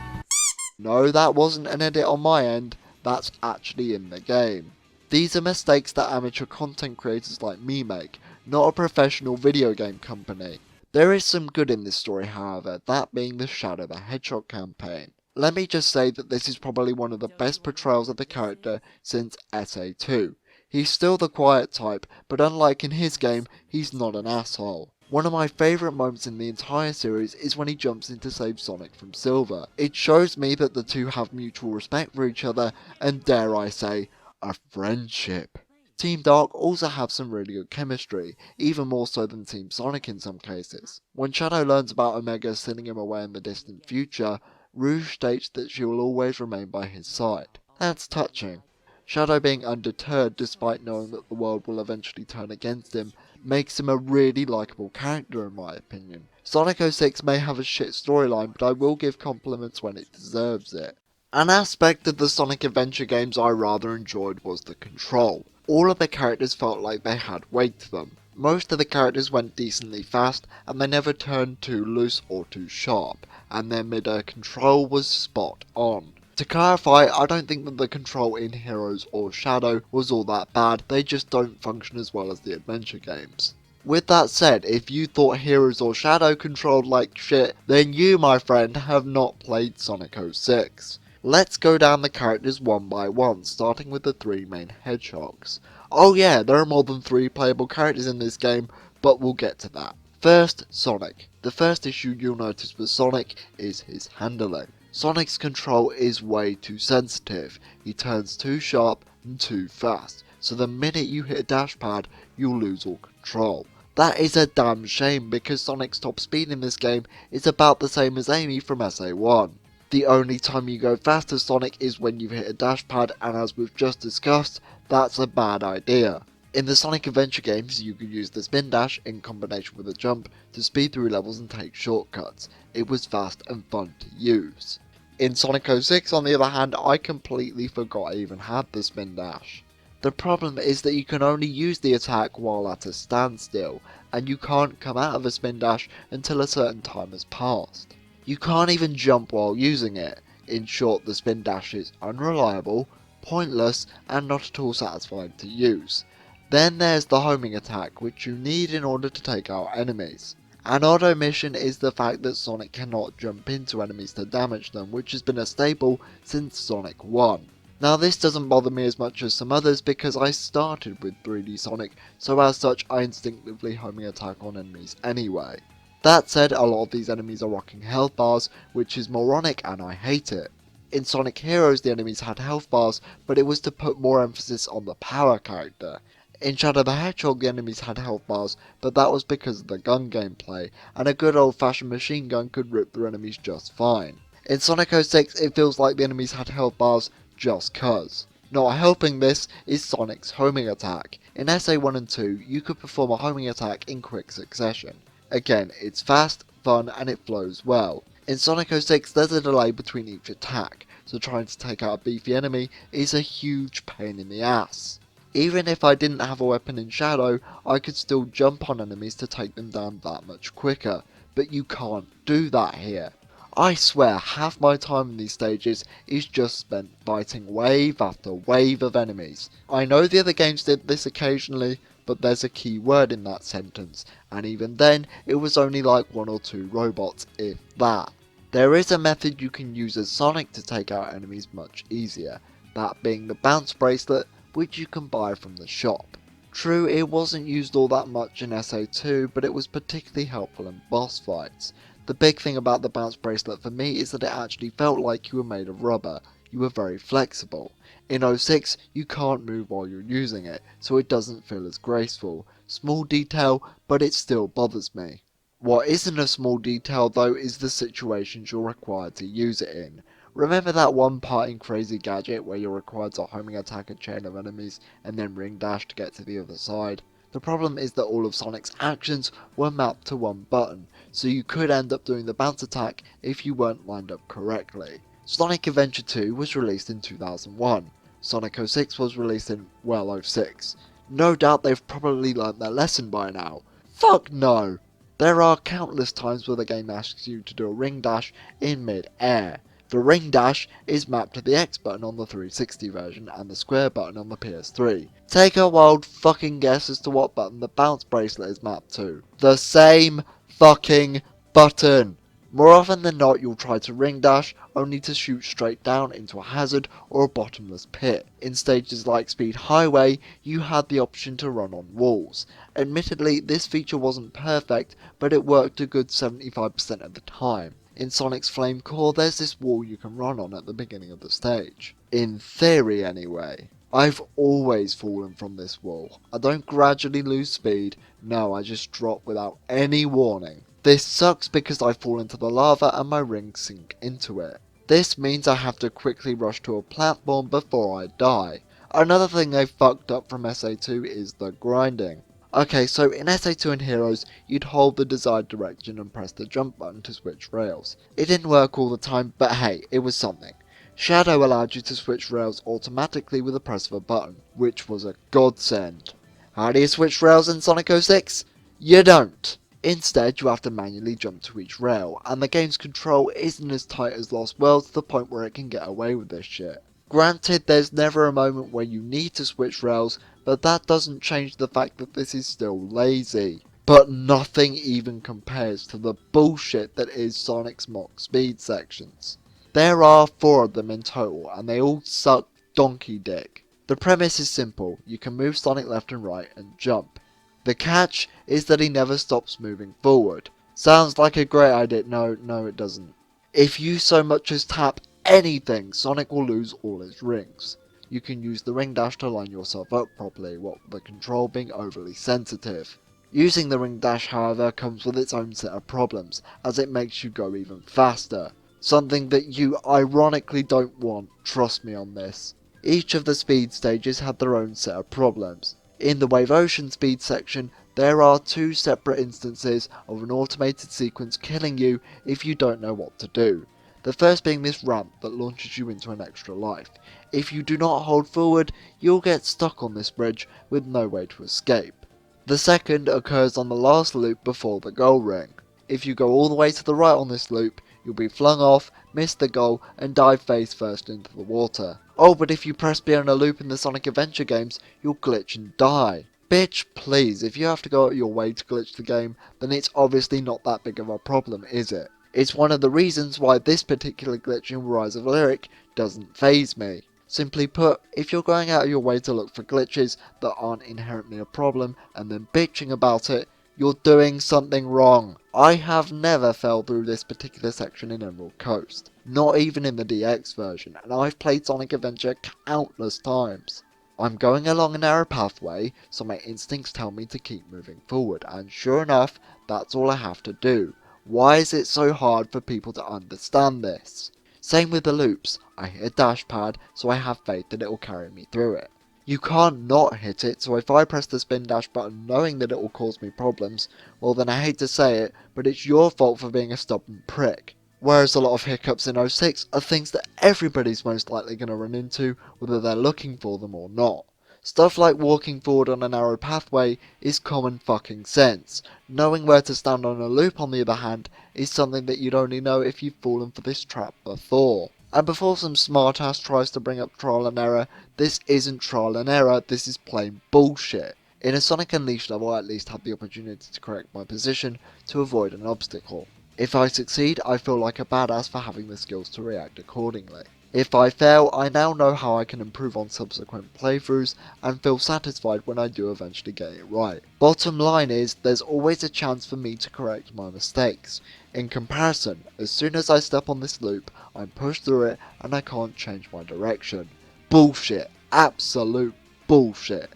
No, that wasn't an edit on my end, that's actually in the game. These are mistakes that amateur content creators like me make, not a professional video game company. There is some good in this story, however, that being the Shadow the Hedgehog campaign. Let me just say that this is probably one of the best portrayals of the character since SA2. He's still the quiet type, but unlike in his game, he's not an asshole. One of my favourite moments in the entire series is when he jumps in to save Sonic from Silver. It shows me that the two have mutual respect for each other, and dare I say, a friendship. Team Dark also have some really good chemistry, even more so than Team Sonic in some cases. When Shadow learns about Omega sending him away in the distant future, Rouge states that she will always remain by his side. That's touching. Shadow being undeterred despite knowing that the world will eventually turn against him makes him a really likeable character in my opinion. Sonic 06 may have a shit storyline, but I will give compliments when it deserves it. An aspect of the Sonic Adventure games I rather enjoyed was the control. All of the characters felt like they had weight to them. Most of the characters went decently fast, and they never turned too loose or too sharp, and their mid-air control was spot on. To clarify, I don't think that the control in Heroes or Shadow was all that bad, they just don't function as well as the adventure games. With that said, if you thought Heroes or Shadow controlled like shit, then you, my friend, have not played Sonic 06. Let's go down the characters one by one, starting with the three main hedgehogs. Oh yeah, there are more than 3 playable characters in this game, but we'll get to that. First, Sonic. The first issue you'll notice with Sonic is his handling. Sonic's control is way too sensitive. He turns too sharp and too fast, so the minute you hit a dash pad, you'll lose all control. That is a damn shame because Sonic's top speed in this game is about the same as Amy from SA1. The only time you go fast as Sonic is when you hit a dash pad, and as we've just discussed, that's a bad idea. In the Sonic Adventure games, you could use the spin dash in combination with a jump to speed through levels and take shortcuts. It was fast and fun to use. In Sonic 06, on the other hand, I completely forgot I even had the spin dash. The problem is that you can only use the attack while at a standstill, and you can't come out of a spin dash until a certain time has passed. You can't even jump while using it. In short, the spin dash is unreliable, pointless, and not at all satisfying to use. Then there's the homing attack, which you need in order to take out enemies. An odd omission is the fact that Sonic cannot jump into enemies to damage them, which has been a staple since Sonic 1. Now this doesn't bother me as much as some others because I started with 3D Sonic, so as such I instinctively homing attack on enemies anyway. That said, a lot of these enemies are rocking health bars, which is moronic and I hate it. In Sonic Heroes the enemies had health bars, but it was to put more emphasis on the power character. In Shadow the Hedgehog the enemies had health bars, but that was because of the gun gameplay, and a good old fashioned machine gun could rip through enemies just fine. In Sonic 06 it feels like the enemies had health bars just cuz. Not helping this is Sonic's homing attack. In SA1 and 2 you could perform a homing attack in quick succession. Again, it's fast, fun, and it flows well. In Sonic 06 there's a delay between each attack, so trying to take out a beefy enemy is a huge pain in the ass. Even if I didn't have a weapon in Shadow, I could still jump on enemies to take them down that much quicker, but you can't do that here. I swear half my time in these stages is just spent fighting wave after wave of enemies. I know the other games did this occasionally, but there's a key word in that sentence, and even then it was only like 1 or 2 robots, if that. There is a method you can use as Sonic to take out enemies much easier, that being the bounce bracelet, which you can buy from the shop. True, it wasn't used all that much in SA2, but it was particularly helpful in boss fights. The big thing about the bounce bracelet for me is that it actually felt like you were made of rubber. You were very flexible. In 06, you can't move while you're using it, so it doesn't feel as graceful. Small detail, but it still bothers me. What isn't a small detail though is the situations you're required to use it in. Remember that one part in Crazy Gadget where you're required to homing attack a chain of enemies and then ring dash to get to the other side? The problem is that all of Sonic's actions were mapped to one button, so you could end up doing the bounce attack if you weren't lined up correctly. Sonic Adventure 2 was released in 2001. Sonic 06 was released in, well, 06. No doubt they've probably learnt their lesson by now. Fuck no! There are countless times where the game asks you to do a ring dash in mid-air. The ring dash is mapped to the X button on the 360 version and the square button on the PS3. Take a wild fucking guess as to what button the bounce bracelet is mapped to. The same fucking button! More often than not, you'll try to ring dash, only to shoot straight down into a hazard or a bottomless pit. In stages like Speed Highway, you had the option to run on walls. Admittedly, this feature wasn't perfect, but it worked a good 75% of the time. In Sonic's Flame Core, there's this wall you can run on at the beginning of the stage. In theory, anyway. I've always fallen from this wall. I don't gradually lose speed, no, I just drop without any warning. This sucks because I fall into the lava and my rings sink into it. This means I have to quickly rush to a platform before I die. Another thing they fucked up from SA2 is the grinding. Okay, so in SA2 and Heroes, you'd hold the desired direction and press the jump button to switch rails. It didn't work all the time, but hey, it was something. Shadow allowed you to switch rails automatically with the press of a button, which was a godsend. How do you switch rails in Sonic 06? You don't! Instead, you have to manually jump to each rail, and the game's control isn't as tight as Lost World to the point where it can get away with this shit. Granted, there's never a moment where you need to switch rails, but that doesn't change the fact that this is still lazy. But nothing even compares to the bullshit that is Sonic's mock speed sections. There are 4 of them in total, and they all suck donkey dick. The premise is simple, you can move Sonic left and right and jump. The catch is that he never stops moving forward. Sounds like a great idea. No, it doesn't. If you so much as tap anything, Sonic will lose all his rings. You can use the ring dash to line yourself up properly, what with the control being overly sensitive. Using the ring dash, however, comes with its own set of problems, as it makes you go even faster. Something that you ironically don't want, trust me on this. Each of the speed stages had their own set of problems. In the Wave Ocean speed section, there are 2 separate instances of an automated sequence killing you if you don't know what to do. The first being this ramp that launches you into an extra life. If you do not hold forward, you'll get stuck on this bridge with no way to escape. The second occurs on the last loop before the goal ring. If you go all the way to the right on this loop, you'll be flung off, miss the goal, and dive face first into the water. Oh, but if you press B on a loop in the Sonic Adventure games, you'll glitch and die. Bitch, please, if you have to go out your way to glitch the game, then it's obviously not that big of a problem, is it? It's one of the reasons why this particular glitch in Rise of Lyric doesn't faze me. Simply put, if you're going out of your way to look for glitches that aren't inherently a problem and then bitching about it, you're doing something wrong. I have never fell through this particular section in Emerald Coast, not even in the DX version, and I've played Sonic Adventure countless times. I'm going along a narrow pathway, so my instincts tell me to keep moving forward, and sure enough, that's all I have to do. Why is it so hard for people to understand this? Same with the loops. I hit a dash pad, so I have faith that it will carry me through it. You can't not hit it, so if I press the spin dash button knowing that it will cause me problems, well then I hate to say it, but it's your fault for being a stubborn prick. Whereas a lot of hiccups in 06 are things that everybody's most likely going to run into, whether they're looking for them or not. Stuff like walking forward on a narrow pathway is common fucking sense. Knowing where to stand on a loop, on the other hand, is something that you'd only know if you've fallen for this trap before. And before some smartass tries to bring up trial and error, this isn't trial and error, this is plain bullshit. In a Sonic Unleashed level, I at least have the opportunity to correct my position to avoid an obstacle. If I succeed, I feel like a badass for having the skills to react accordingly. If I fail, I now know how I can improve on subsequent playthroughs and feel satisfied when I do eventually get it right. Bottom line is, there's always a chance for me to correct my mistakes. In comparison, as soon as I step on this loop, I'm pushed through it and I can't change my direction. Bullshit. Absolute bullshit.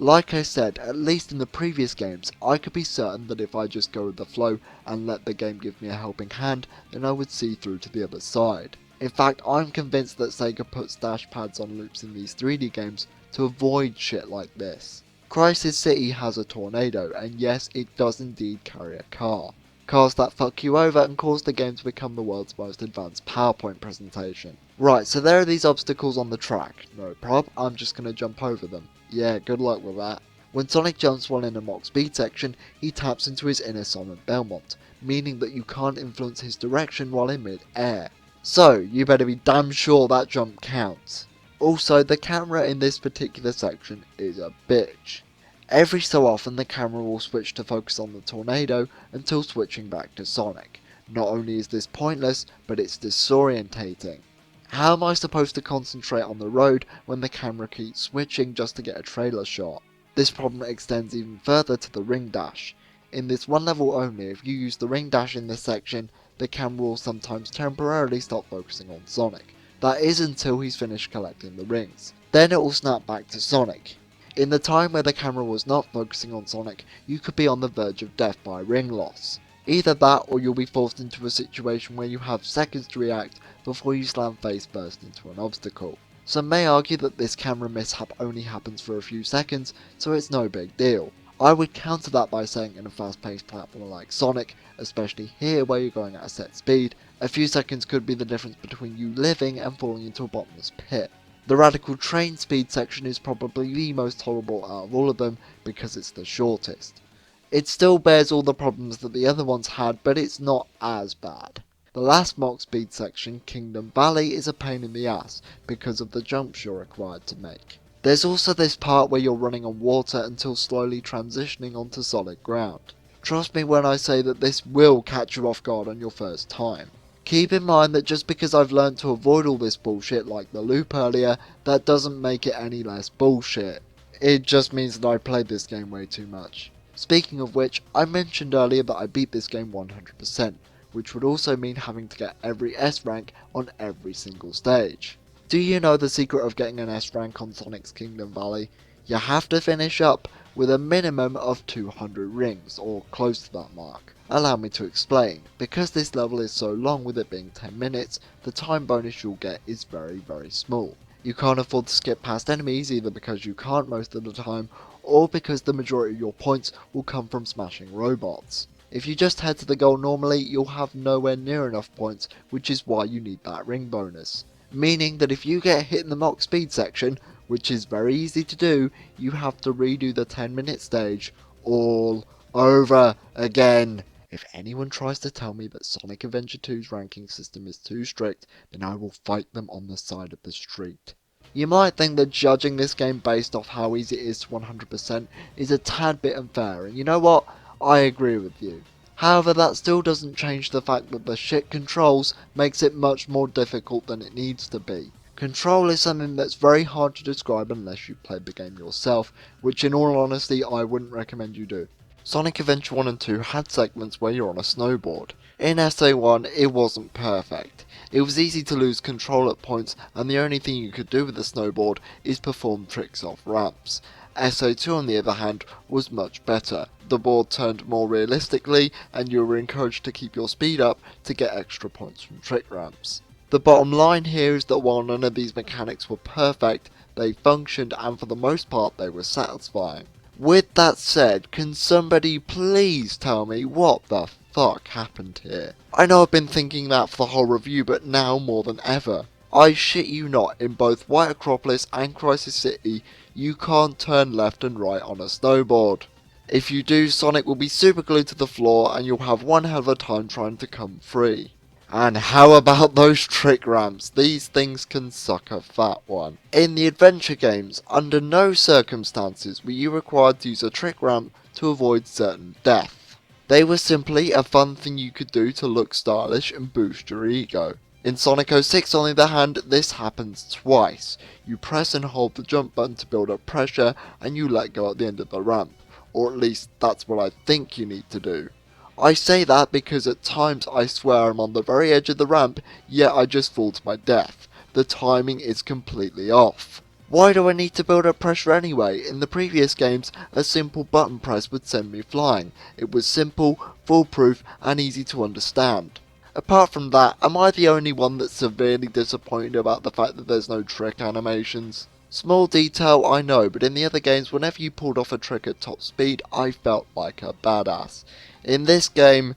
Like I said, at least in the previous games, I could be certain that if I just go with the flow and let the game give me a helping hand, then I would see through to the other side. In fact, I'm convinced that Sega puts dash pads on loops in these 3D games to avoid shit like this. Crisis City has a tornado, and yes, it does indeed carry a car. Cars that fuck you over and cause the game to become the world's most advanced PowerPoint presentation. Right, so there are these obstacles on the track. No prob, I'm just gonna jump over them. Yeah, good luck with that. When Sonic jumps while in a Mach Speed section, he taps into his inner Sonic Belmont, meaning that you can't influence his direction while in mid-air. So, you better be damn sure that jump counts. Also, the camera in this particular section is a bitch. Every so often the camera will switch to focus on the tornado until switching back to Sonic. Not only is this pointless, but it's disorientating. How am I supposed to concentrate on the road when the camera keeps switching just to get a trailer shot? This problem extends even further to the ring dash. In this one level only, if you use the ring dash in this section, the camera will sometimes temporarily stop focusing on Sonic. That is until he's finished collecting the rings. Then it will snap back to Sonic. In the time where the camera was not focusing on Sonic, you could be on the verge of death by ring loss. Either that, or you'll be forced into a situation where you have seconds to react before you slam face first into an obstacle. Some may argue that this camera mishap only happens for a few seconds, so it's no big deal. I would counter that by saying in a fast-paced platformer like Sonic, especially here where you're going at a set speed, a few seconds could be the difference between you living and falling into a bottomless pit. The radical train speed section is probably the most tolerable out of all of them because it's the shortest. It still bears all the problems that the other ones had, but it's not as bad. The last Mach Speed section, Kingdom Valley, is a pain in the ass because of the jumps you're required to make. There's also this part where you're running on water until slowly transitioning onto solid ground. Trust me when I say that this will catch you off guard on your first time. Keep in mind that just because I've learned to avoid all this bullshit like the loop earlier, that doesn't make it any less bullshit. It just means that I played this game way too much. Speaking of which, I mentioned earlier that I beat this game 100%, which would also mean having to get every S rank on every single stage. Do you know the secret of getting an S rank on Sonic's Kingdom Valley? You have to finish up with a minimum of 200 rings, or close to that mark. Allow me to explain. Because this level is so long with it being 10 minutes, the time bonus you'll get is very small. You can't afford to skip past enemies either because you can't most of the time, or because the majority of your points will come from smashing robots. If you just head to the goal normally, you'll have nowhere near enough points, which is why you need that ring bonus. Meaning that if you get hit in the Mach Speed section, which is very easy to do, you have to redo the 10-minute stage all over again. If anyone tries to tell me that Sonic Adventure 2's ranking system is too strict, then I will fight them on the side of the street. You might think that judging this game based off how easy it is to 100% is a tad bit unfair, and you know what? I agree with you. However, that still doesn't change the fact that the shit controls makes it much more difficult than it needs to be. Control is something that's very hard to describe unless you've played the game yourself, which in all honesty I wouldn't recommend you do. Sonic Adventure 1 and 2 had segments where you're on a snowboard. In SA1 it wasn't perfect. It was easy to lose control at points, and the only thing you could do with the snowboard is perform tricks off ramps. SA2 on the other hand was much better. The board turned more realistically and you were encouraged to keep your speed up to get extra points from trick ramps. The bottom line here is that while none of these mechanics were perfect, they functioned and for the most part they were satisfying. With that said, can somebody please tell me what the fuck happened here? I know I've been thinking that for the whole review, but now more than ever. I shit you not, in both White Acropolis and Crisis City, you can't turn left and right on a snowboard. If you do, Sonic will be super glued to the floor and you'll have one hell of a time trying to come free. And how about those trick ramps? These things can suck a fat one. In the adventure games, under no circumstances were you required to use a trick ramp to avoid certain death. They were simply a fun thing you could do to look stylish and boost your ego. In Sonic 06 on the other hand, this happens twice. You press and hold the jump button to build up pressure and you let go at the end of the ramp. Or at least that's what I think you need to do. I say that because at times I swear I'm on the very edge of the ramp, yet I just fall to my death. The timing is completely off. Why do I need to build up pressure anyway? In the previous games, a simple button press would send me flying. It was simple, foolproof, and easy to understand. Apart from that, am I the only one that's severely disappointed about the fact that there's no trick animations? Small detail, I know, but in the other games, whenever you pulled off a trick at top speed, I felt like a badass. In this game,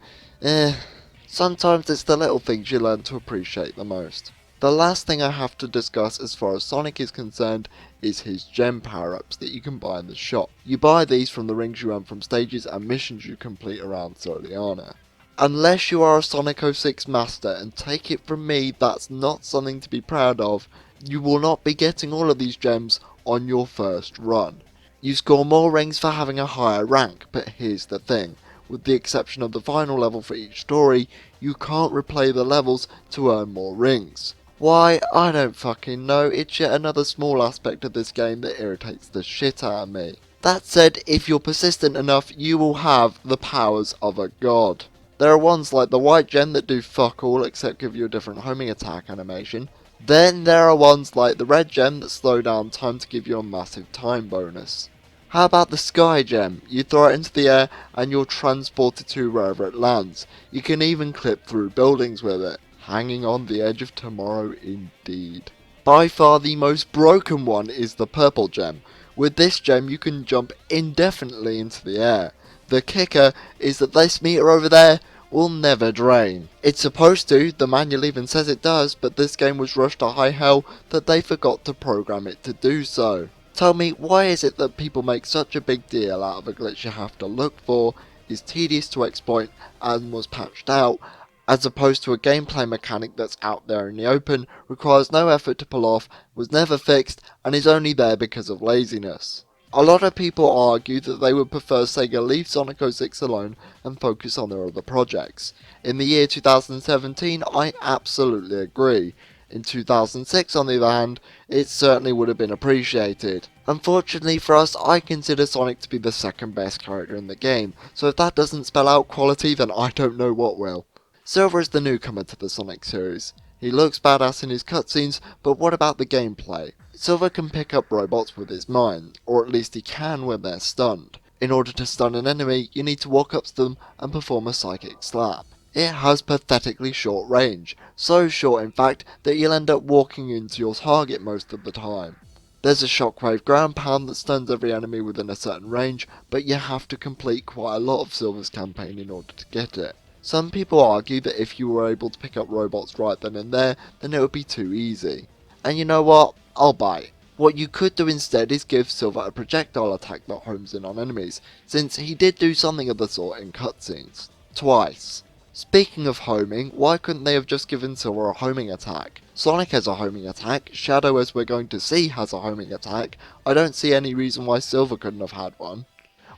sometimes it's the little things you learn to appreciate the most. The last thing I have to discuss as far as Sonic is concerned is his gem power-ups that you can buy in the shop. You buy these from the rings you earn from stages and missions you complete around Soliana. Unless you are a Sonic 06 master, and take it from me, that's not something to be proud of, you will not be getting all of these gems on your first run. You score more rings for having a higher rank, but here's the thing. With the exception of the final level for each story, you can't replay the levels to earn more rings. Why? I don't fucking know, it's yet another small aspect of this game that irritates the shit out of me. That said, if you're persistent enough, you will have the powers of a god. There are ones like the white gem that do fuck all except give you a different homing attack animation. Then there are ones like the red gem that slow down time to give you a massive time bonus. How about the sky gem? You throw it into the air and you're transported to wherever it lands. You can even clip through buildings with it. Hanging on the edge of tomorrow indeed. By far the most broken one is the purple gem. With this gem you can jump indefinitely into the air. The kicker is that this meter over there will never drain. It's supposed to, the manual even says it does, but this game was rushed to high hell that they forgot to program it to do so. Tell me, why is it that people make such a big deal out of a glitch you have to look for, is tedious to exploit and was patched out, as opposed to a gameplay mechanic that's out there in the open, requires no effort to pull off, was never fixed, and is only there because of laziness. A lot of people argue that they would prefer Sega leave Sonic 06 alone and focus on their other projects. In the year 2017, I absolutely agree. In 2006, on the other hand, it certainly would have been appreciated. Unfortunately for us, I consider Sonic to be the second best character in the game, so if that doesn't spell out quality, then I don't know what will. Silver is the newcomer to the Sonic series. He looks badass in his cutscenes, but what about the gameplay? Silver can pick up robots with his mind, or at least he can when they're stunned. In order to stun an enemy, you need to walk up to them and perform a psychic slap. It has pathetically short range, so short in fact that you'll end up walking into your target most of the time. There's a shockwave ground pound that stuns every enemy within a certain range, but you have to complete quite a lot of Silver's campaign in order to get it. Some people argue that if you were able to pick up robots right then and there, then it would be too easy. And you know what? I'll buy it. What you could do instead is give Silver a projectile attack that homes in on enemies, since he did do something of the sort in cutscenes. Twice. Speaking of homing, why couldn't they have just given Silver a homing attack? Sonic has a homing attack, Shadow, as we're going to see, has a homing attack. I don't see any reason why Silver couldn't have had one.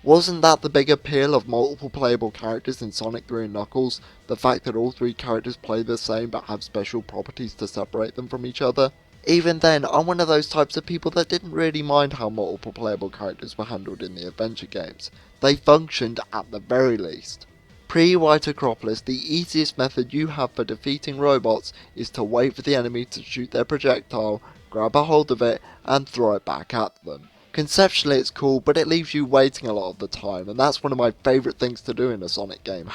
Wasn't that the big appeal of multiple playable characters in Sonic 3 and Knuckles? The fact that all three characters play the same but have special properties to separate them from each other? Even then, I'm one of those types of people that didn't really mind how multiple playable characters were handled in the adventure games. They functioned at the very least. Pre-White Acropolis, the easiest method you have for defeating robots is to wait for the enemy to shoot their projectile, grab a hold of it, and throw it back at them. Conceptually it's cool, but it leaves you waiting a lot of the time, and that's one of my favourite things to do in a Sonic game,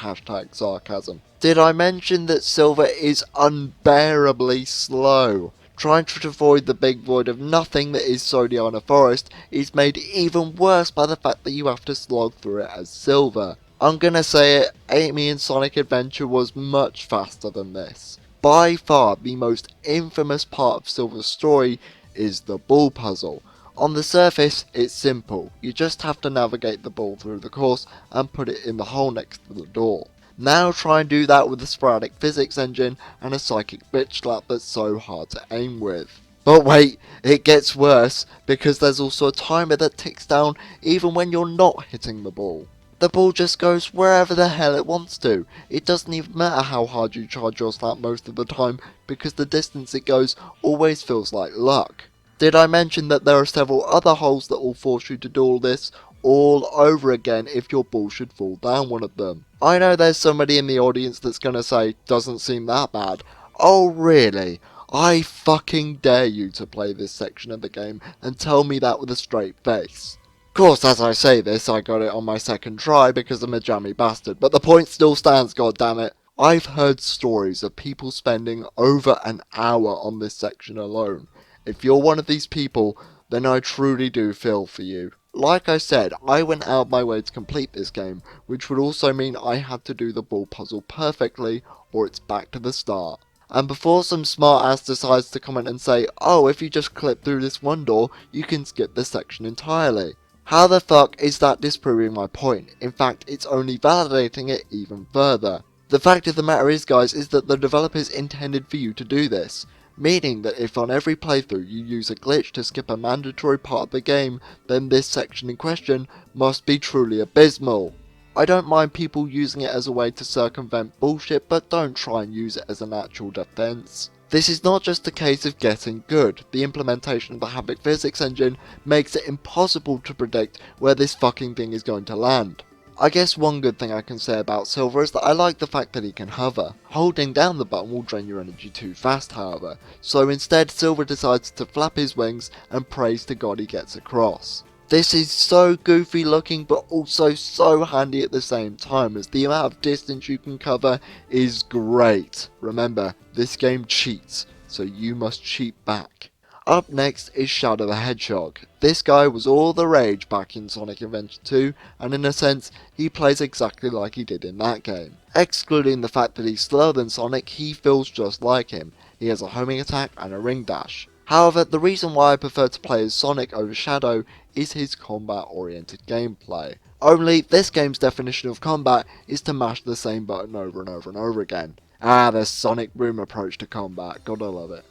#sarcasm. Did I mention that Silver is unbearably slow? Trying to avoid the big void of nothing that is Soliana Forest is made even worse by the fact that you have to slog through it as Silver. I'm gonna say it, Amy in Sonic Adventure was much faster than this. By far the most infamous part of Silver's story is the ball puzzle. On the surface, it's simple. You just have to navigate the ball through the course and put it in the hole next to the door. Now try and do that with a sporadic physics engine and a psychic bitch slap that's so hard to aim with. But wait, it gets worse, because there's also a timer that ticks down even when you're not hitting the ball. The ball just goes wherever the hell it wants to. It doesn't even matter how hard you charge your slap most of the time, because the distance it goes always feels like luck. Did I mention that there are several other holes that will force you to do all this all over again if your ball should fall down one of them? I know there's somebody in the audience that's gonna say, doesn't seem that bad. Oh really? I fucking dare you to play this section of the game and tell me that with a straight face. Of course, as I say this, I got it on my second try because I'm a jammy bastard, but the point still stands, goddammit. I've heard stories of people spending over an hour on this section alone. If you're one of these people, then I truly do feel for you. Like I said, I went out my way to complete this game, which would also mean I had to do the ball puzzle perfectly, or it's back to the start. And before some smart ass decides to comment and say, oh, if you just clip through this one door, you can skip this section entirely. How the fuck is that disproving my point? In fact, it's only validating it even further. The fact of the matter is, guys, is that the developers intended for you to do this, meaning that if on every playthrough you use a glitch to skip a mandatory part of the game, then this section in question must be truly abysmal. I don't mind people using it as a way to circumvent bullshit, but don't try and use it as an actual defense. This is not just a case of getting good. The implementation of the Havoc physics engine makes it impossible to predict where this fucking thing is going to land. I guess one good thing I can say about Silver is that I like the fact that he can hover. Holding down the button will drain your energy too fast, however, so instead Silver decides to flap his wings and prays to God he gets across. This is so goofy looking, but also so handy at the same time, as the amount of distance you can cover is great. Remember, this game cheats, so you must cheat back. Up next is Shadow the Hedgehog. This guy was all the rage back in Sonic Adventure 2, and in a sense, he plays exactly like he did in that game. Excluding the fact that he's slower than Sonic, he feels just like him. He has a homing attack and a ring dash. However, the reason why I prefer to play as Sonic over Shadow is his combat-oriented gameplay. Only, this game's definition of combat is to mash the same button over and over and over again. The Sonic Boom approach to combat, gotta love it.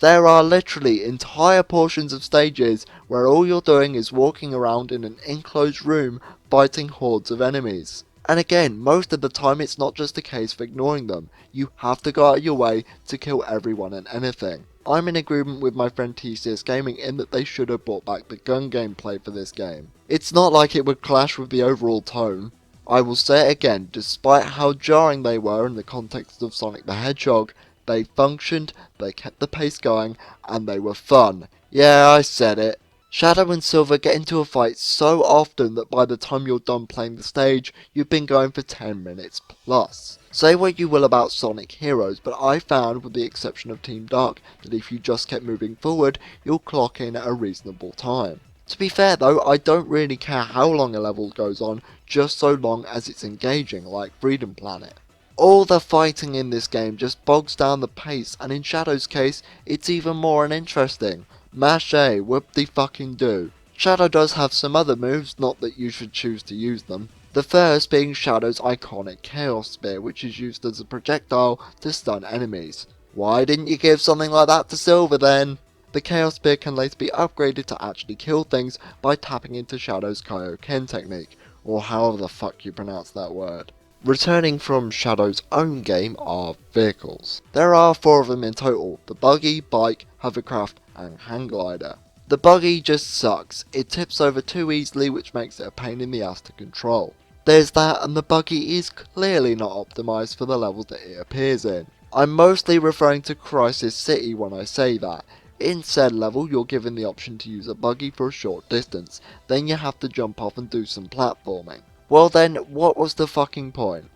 There are literally entire portions of stages where all you're doing is walking around in an enclosed room fighting hordes of enemies. And again, most of the time it's not just a case of ignoring them, you have to go out of your way to kill everyone and anything. I'm in agreement with my friend TCS Gaming in that they should have brought back the gun gameplay for this game. It's not like it would clash with the overall tone. I will say it again, despite how jarring they were in the context of Sonic the Hedgehog, they functioned, they kept the pace going, and they were fun. Yeah, I said it. Shadow and Silver get into a fight so often that by the time you're done playing the stage, you've been going for 10 minutes plus. Say what you will about Sonic Heroes, but I found, with the exception of Team Dark, that if you just kept moving forward, you'll clock in at a reasonable time. To be fair though, I don't really care how long a level goes on, just so long as it's engaging, like Freedom Planet. All the fighting in this game just bogs down the pace, and in Shadow's case, it's even more uninteresting. Mash A, whoop-de-fucking-do. Shadow does have some other moves, not that you should choose to use them. The first being Shadow's iconic Chaos Spear, which is used as a projectile to stun enemies. Why didn't you give something like that to Silver then? The Chaos Spear can later be upgraded to actually kill things by tapping into Shadow's Kaioken technique, or however the fuck you pronounce that word. Returning from Shadow's own game are vehicles. There are 4 of them in total: the buggy, bike, hovercraft and hang glider. The buggy just sucks. It tips over too easily, which makes it a pain in the ass to control. There's that, and the buggy is clearly not optimised for the levels that it appears in. I'm mostly referring to Crisis City when I say that. In said level, you're given the option to use a buggy for a short distance, then you have to jump off and do some platforming. Well then, what was the fucking point?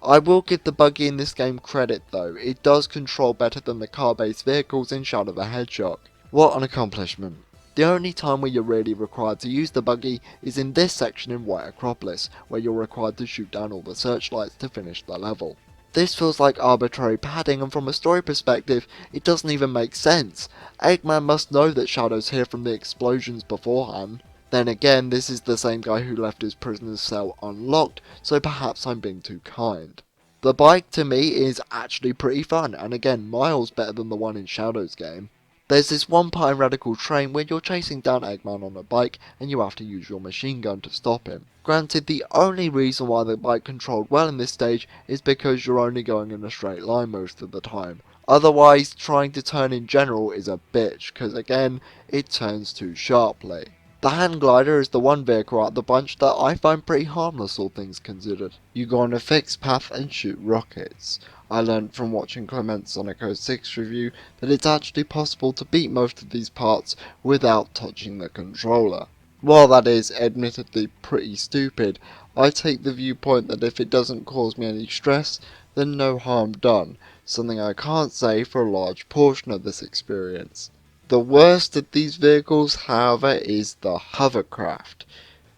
I will give the buggy in this game credit though, it does control better than the car-based vehicles in Shadow the Hedgehog. What an accomplishment. The only time where you're really required to use the buggy is in this section in White Acropolis, where you're required to shoot down all the searchlights to finish the level. This feels like arbitrary padding, and from a story perspective, it doesn't even make sense. Eggman must know that Shadow's here from the explosions beforehand. Then again, this is the same guy who left his prisoner's cell unlocked, so perhaps I'm being too kind. The bike to me is actually pretty fun, and again miles better than the one in Shadow's game. There's this one part in Radical Train where you're chasing down Eggman on a bike and you have to use your machine gun to stop him. Granted, the only reason why the bike controlled well in this stage is because you're only going in a straight line most of the time. Otherwise, trying to turn in general is a bitch, because again, it turns too sharply. The hand glider is the one vehicle out of the bunch that I find pretty harmless, all things considered. You go on a fixed path and shoot rockets. I learned from watching Clement's Sonic 06 review that it's actually possible to beat most of these parts without touching the controller. While that is admittedly pretty stupid, I take the viewpoint that if it doesn't cause me any stress, then no harm done, something I can't say for a large portion of this experience. The worst of these vehicles, however, is the hovercraft.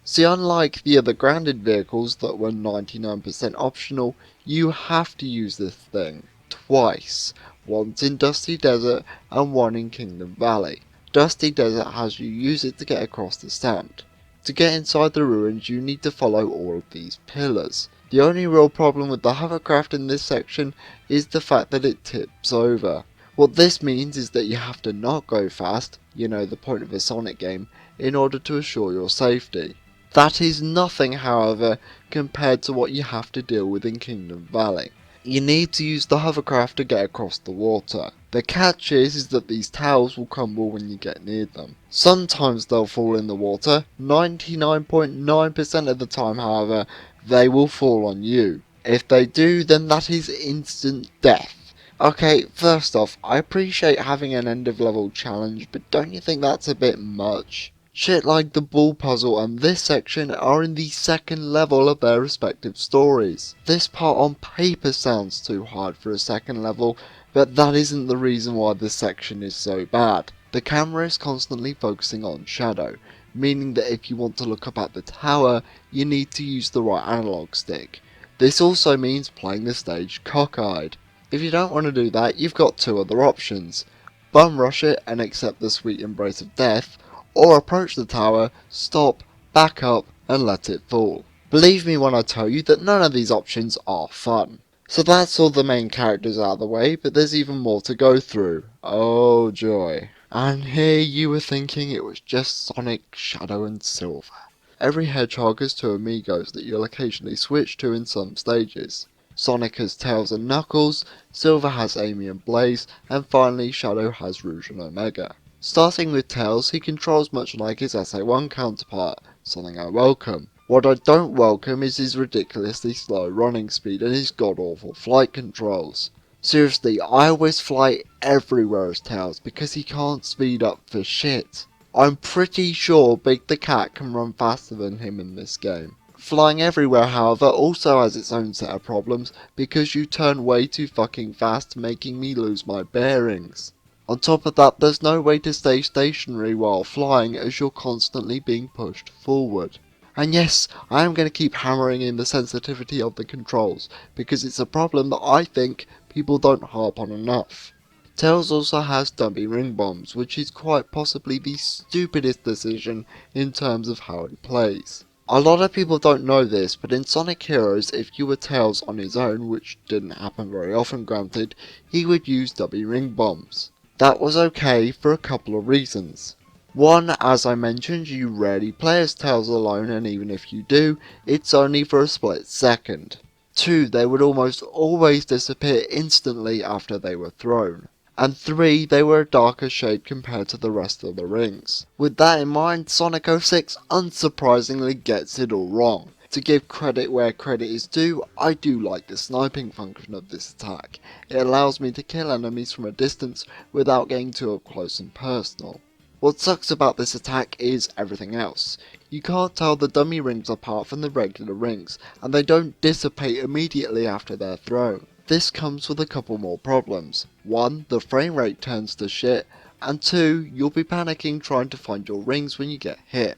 See, unlike the other grounded vehicles that were 99% optional, you have to use this thing twice, once in Dusty Desert and one in Kingdom Valley. Dusty Desert has you use it to get across the sand. To get inside the ruins you need to follow all of these pillars. The only real problem with the hovercraft in this section is the fact that it tips over. What this means is that you have to not go fast, you know, the point of a Sonic game, in order to assure your safety. That is nothing, however, compared to what you have to deal with in Kingdom Valley. You need to use the hovercraft to get across the water. The catch is that these towers will crumble when you get near them. Sometimes they'll fall in the water, 99.9% of the time, however, they will fall on you. If they do, then that is instant death. Okay, first off, I appreciate having an end of level challenge, but don't you think that's a bit much? Shit like the ball puzzle and this section are in the second level of their respective stories. This part on paper sounds too hard for a second level, but that isn't the reason why this section is so bad. The camera is constantly focusing on shadow, meaning that if you want to look up at the tower, you need to use the right analog stick. This also means playing the stage cockeyed. If you don't want to do that, you've got two other options. Bum rush it and accept the sweet embrace of death, or approach the tower, stop, back up, and let it fall. Believe me when I tell you that none of these options are fun. So that's all the main characters out of the way, but there's even more to go through. Oh joy. And here you were thinking it was just Sonic, Shadow and Silver. Every Hedgehog has two amigos that you'll occasionally switch to in some stages. Sonic has Tails and Knuckles, Silver has Amy and Blaze, and finally Shadow has Rouge and Omega. Starting with Tails, he controls much like his SA1 counterpart, something I welcome. What I don't welcome is his ridiculously slow running speed and his god-awful flight controls. Seriously, I always fly everywhere as Tails because he can't speed up for shit. I'm pretty sure Big the Cat can run faster than him in this game. Flying everywhere, however, also has its own set of problems because you turn way too fucking fast, making me lose my bearings. On top of that, there's no way to stay stationary while flying as you're constantly being pushed forward. And yes, I am going to keep hammering in the sensitivity of the controls, because it's a problem that I think people don't harp on enough. Tails also has dummy ring bombs, which is quite possibly the stupidest decision in terms of how he plays. A lot of people don't know this, but in Sonic Heroes, if you were Tails on his own, which didn't happen very often granted, he would use dummy ring bombs. That was okay for a couple of reasons. One, as I mentioned, you rarely play as Tails alone, and even if you do, it's only for a split second. Two, they would almost always disappear instantly after they were thrown. And three, they were a darker shade compared to the rest of the rings. With that in mind, Sonic 06 unsurprisingly gets it all wrong. To give credit where credit is due, I do like the sniping function of this attack. It allows me to kill enemies from a distance without getting too up close and personal. What sucks about this attack is everything else. You can't tell the dummy rings apart from the regular rings, and they don't dissipate immediately after they're thrown. This comes with a couple more problems. One, the frame rate turns to shit, and two, you'll be panicking trying to find your rings when you get hit.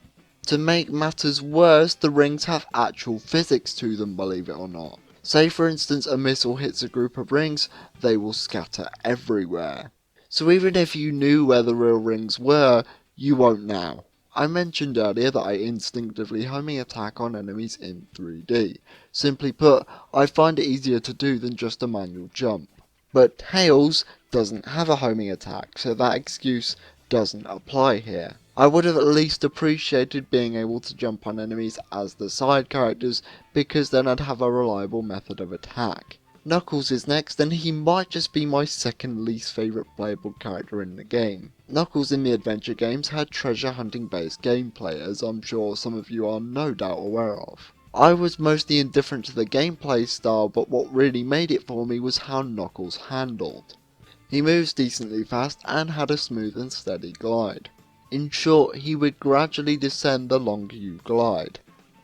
To make matters worse, the rings have actual physics to them, believe it or not. Say for instance a missile hits a group of rings, they will scatter everywhere. So even if you knew where the real rings were, you won't now. I mentioned earlier that I instinctively homing attack on enemies in 3D. Simply put, I find it easier to do than just a manual jump. But Tails doesn't have a homing attack, so that excuse doesn't apply here. I would have at least appreciated being able to jump on enemies as the side characters, because then I'd have a reliable method of attack. Knuckles is next, and he might just be my second least favourite playable character in the game. Knuckles in the adventure games had treasure hunting based gameplay, as I'm sure some of you are no doubt aware of. I was mostly indifferent to the gameplay style, but what really made it for me was how Knuckles handled. He moves decently fast and had a smooth and steady glide. In short, he would gradually descend the longer you glide.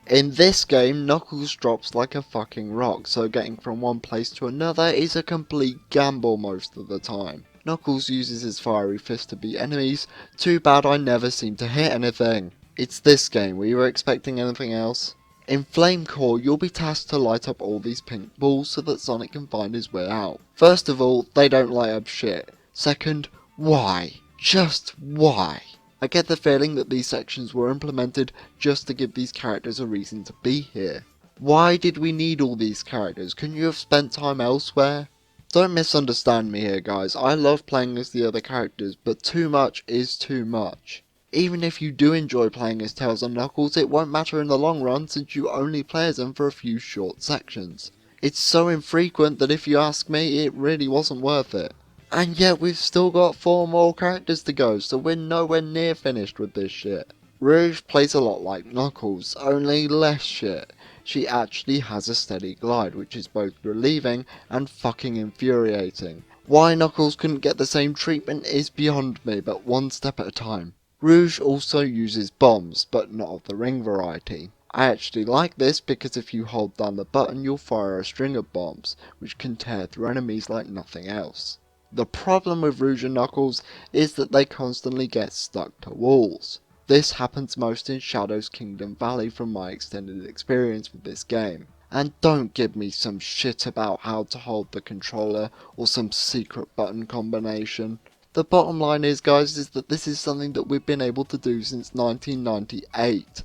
In this game, Knuckles drops like a fucking rock, so getting from one place to another is a complete gamble most of the time. Knuckles uses his fiery fist to beat enemies, too bad I never seem to hit anything. It's this game, were you expecting anything else? In Flame Core, you'll be tasked to light up all these pink balls so that Sonic can find his way out. First of all, they don't light up shit. Second, why? Just why? I get the feeling that these sections were implemented just to give these characters a reason to be here. Why did we need all these characters? Couldn't you have spent time elsewhere? Don't misunderstand me here guys, I love playing as the other characters, but too much is too much. Even if you do enjoy playing as Tails and Knuckles, it won't matter in the long run since you only play as them for a few short sections. It's so infrequent that if you ask me, it really wasn't worth it. And yet we've still got 4 more characters to go, so we're nowhere near finished with this shit. Rouge plays a lot like Knuckles, only less shit. She actually has a steady glide, which is both relieving and fucking infuriating. Why Knuckles couldn't get the same treatment is beyond me, but one step at a time. Rouge also uses bombs, but not of the ring variety. I actually like this because if you hold down the button you'll fire a string of bombs, which can tear through enemies like nothing else. The problem with Rouge and Knuckles is that they constantly get stuck to walls. This happens most in Shadow's Kingdom Valley from my extended experience with this game. And don't give me some shit about how to hold the controller or some secret button combination. The bottom line is guys is that this is something that we've been able to do since 1998.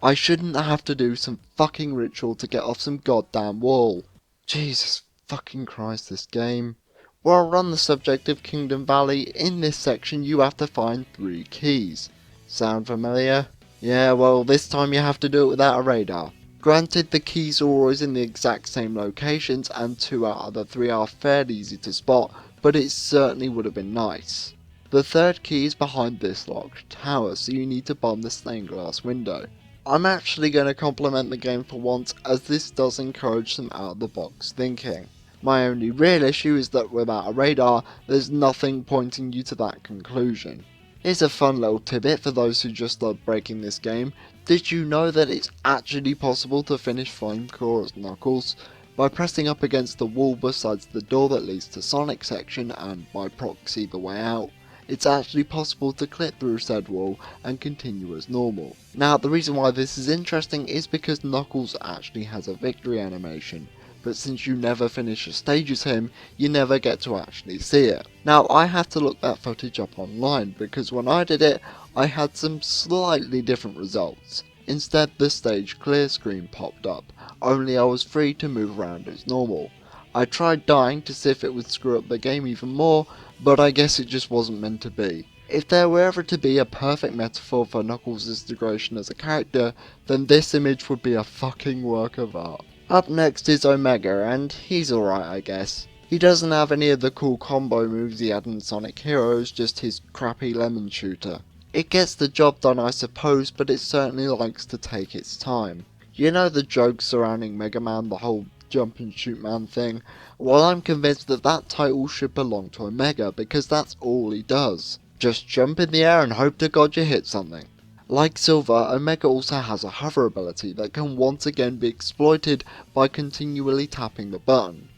I shouldn't have to do some fucking ritual to get off some goddamn wall. Jesus fucking Christ, this game. While on the subject of Kingdom Valley, in this section you have to find 3 keys. Sound familiar? Yeah, well this time you have to do it without a radar. Granted, the keys are always in the exact same locations and 2 out of the 3 are fairly easy to spot, but it certainly would have been nice. The 3rd key is behind this locked tower, so you need to bomb the stained glass window. I'm actually going to compliment the game for once, as this does encourage some out of the box thinking. My only real issue is that without a radar, there's nothing pointing you to that conclusion. Here's a fun little tidbit for those who just love breaking this game. Did you know that it's actually possible to finish Flame Core as Knuckles? By pressing up against the wall besides the door that leads to Sonic section and by proxy the way out, it's actually possible to clip through said wall and continue as normal. Now the reason why this is interesting is because Knuckles actually has a victory animation. But since you never finish a stage as him, you never get to actually see it. Now I had to look that footage up online because when I did it, I had some slightly different results. Instead the stage clear screen popped up, only I was free to move around as normal. I tried dying to see if it would screw up the game even more, but I guess it just wasn't meant to be. If there were ever to be a perfect metaphor for Knuckles' degradation as a character, then this image would be a fucking work of art. Up next is Omega, and he's alright I guess. He doesn't have any of the cool combo moves he had in Sonic Heroes, just his crappy lemon shooter. It gets the job done I suppose, but it certainly likes to take its time. You know the jokes surrounding Mega Man, the whole jump and shoot man thing? Well, I'm convinced that that title should belong to Omega, because that's all he does. Just jump in the air and hope to God you hit something. Like Silver, Omega also has a hover ability that can once again be exploited by continually tapping the button.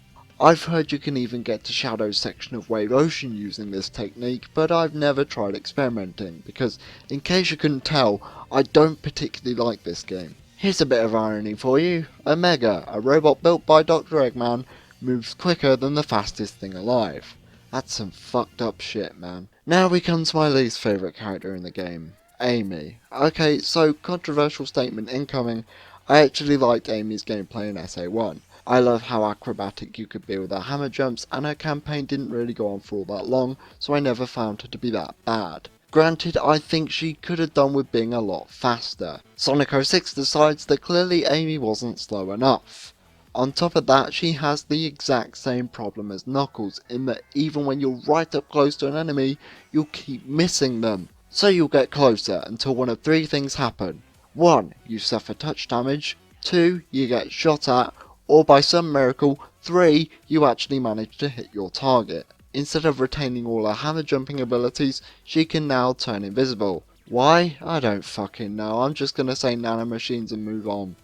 I've heard you can even get to Shadow's section of Wave Ocean using this technique, but I've never tried experimenting, because in case you couldn't tell, I don't particularly like this game. Here's a bit of irony for you. Omega, a robot built by Dr. Eggman, moves quicker than the fastest thing alive. That's some fucked up shit, man. Now we come to my least favourite character in the game. Amy. Okay, so controversial statement incoming. I actually liked Amy's gameplay in SA1. I love how acrobatic you could be with her hammer jumps, and her campaign didn't really go on for all that long, so I never found her to be that bad. Granted, I think she could have done with being a lot faster. Sonic 06 decides that clearly Amy wasn't slow enough. On top of that, she has the exact same problem as Knuckles, in that even when you're right up close to an enemy, you'll keep missing them. So you'll get closer until one of 3 things happen. 1. You suffer touch damage. 2. You get shot at. Or by some miracle, 3. You actually manage to hit your target. Instead of retaining all her hammer jumping abilities, she can now turn invisible. Why? I don't fucking know. I'm just gonna say nanomachines and move on.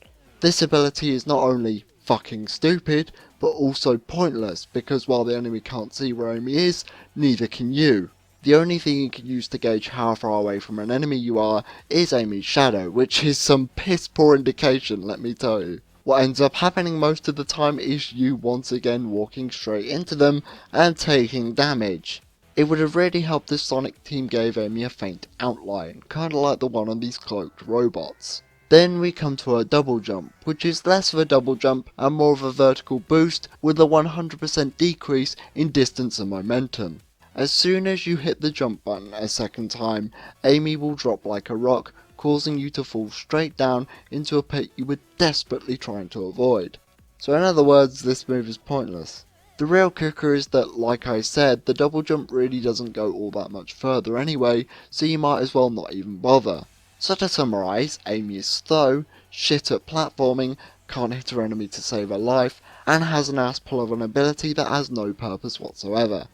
This ability is not only fucking stupid, but also pointless, because while the enemy can't see where Amy is, neither can you. The only thing you can use to gauge how far away from an enemy you are is Amy's shadow, which is some piss poor indication, let me tell you. What ends up happening most of the time is you once again walking straight into them and taking damage. It would have really helped if Sonic Team gave Amy a faint outline, kinda like the one on these cloaked robots. Then we come to a double jump, which is less of a double jump and more of a vertical boost with a 100% decrease in distance and momentum. As soon as you hit the jump button a second time, Amy will drop like a rock, causing you to fall straight down into a pit you were desperately trying to avoid. So in other words, this move is pointless. The real kicker is that, like I said, the double jump really doesn't go all that much further anyway, so you might as well not even bother. So to summarise, Amy is slow, shit at platforming, can't hit her enemy to save her life, and has an ass pull of an ability that has no purpose whatsoever.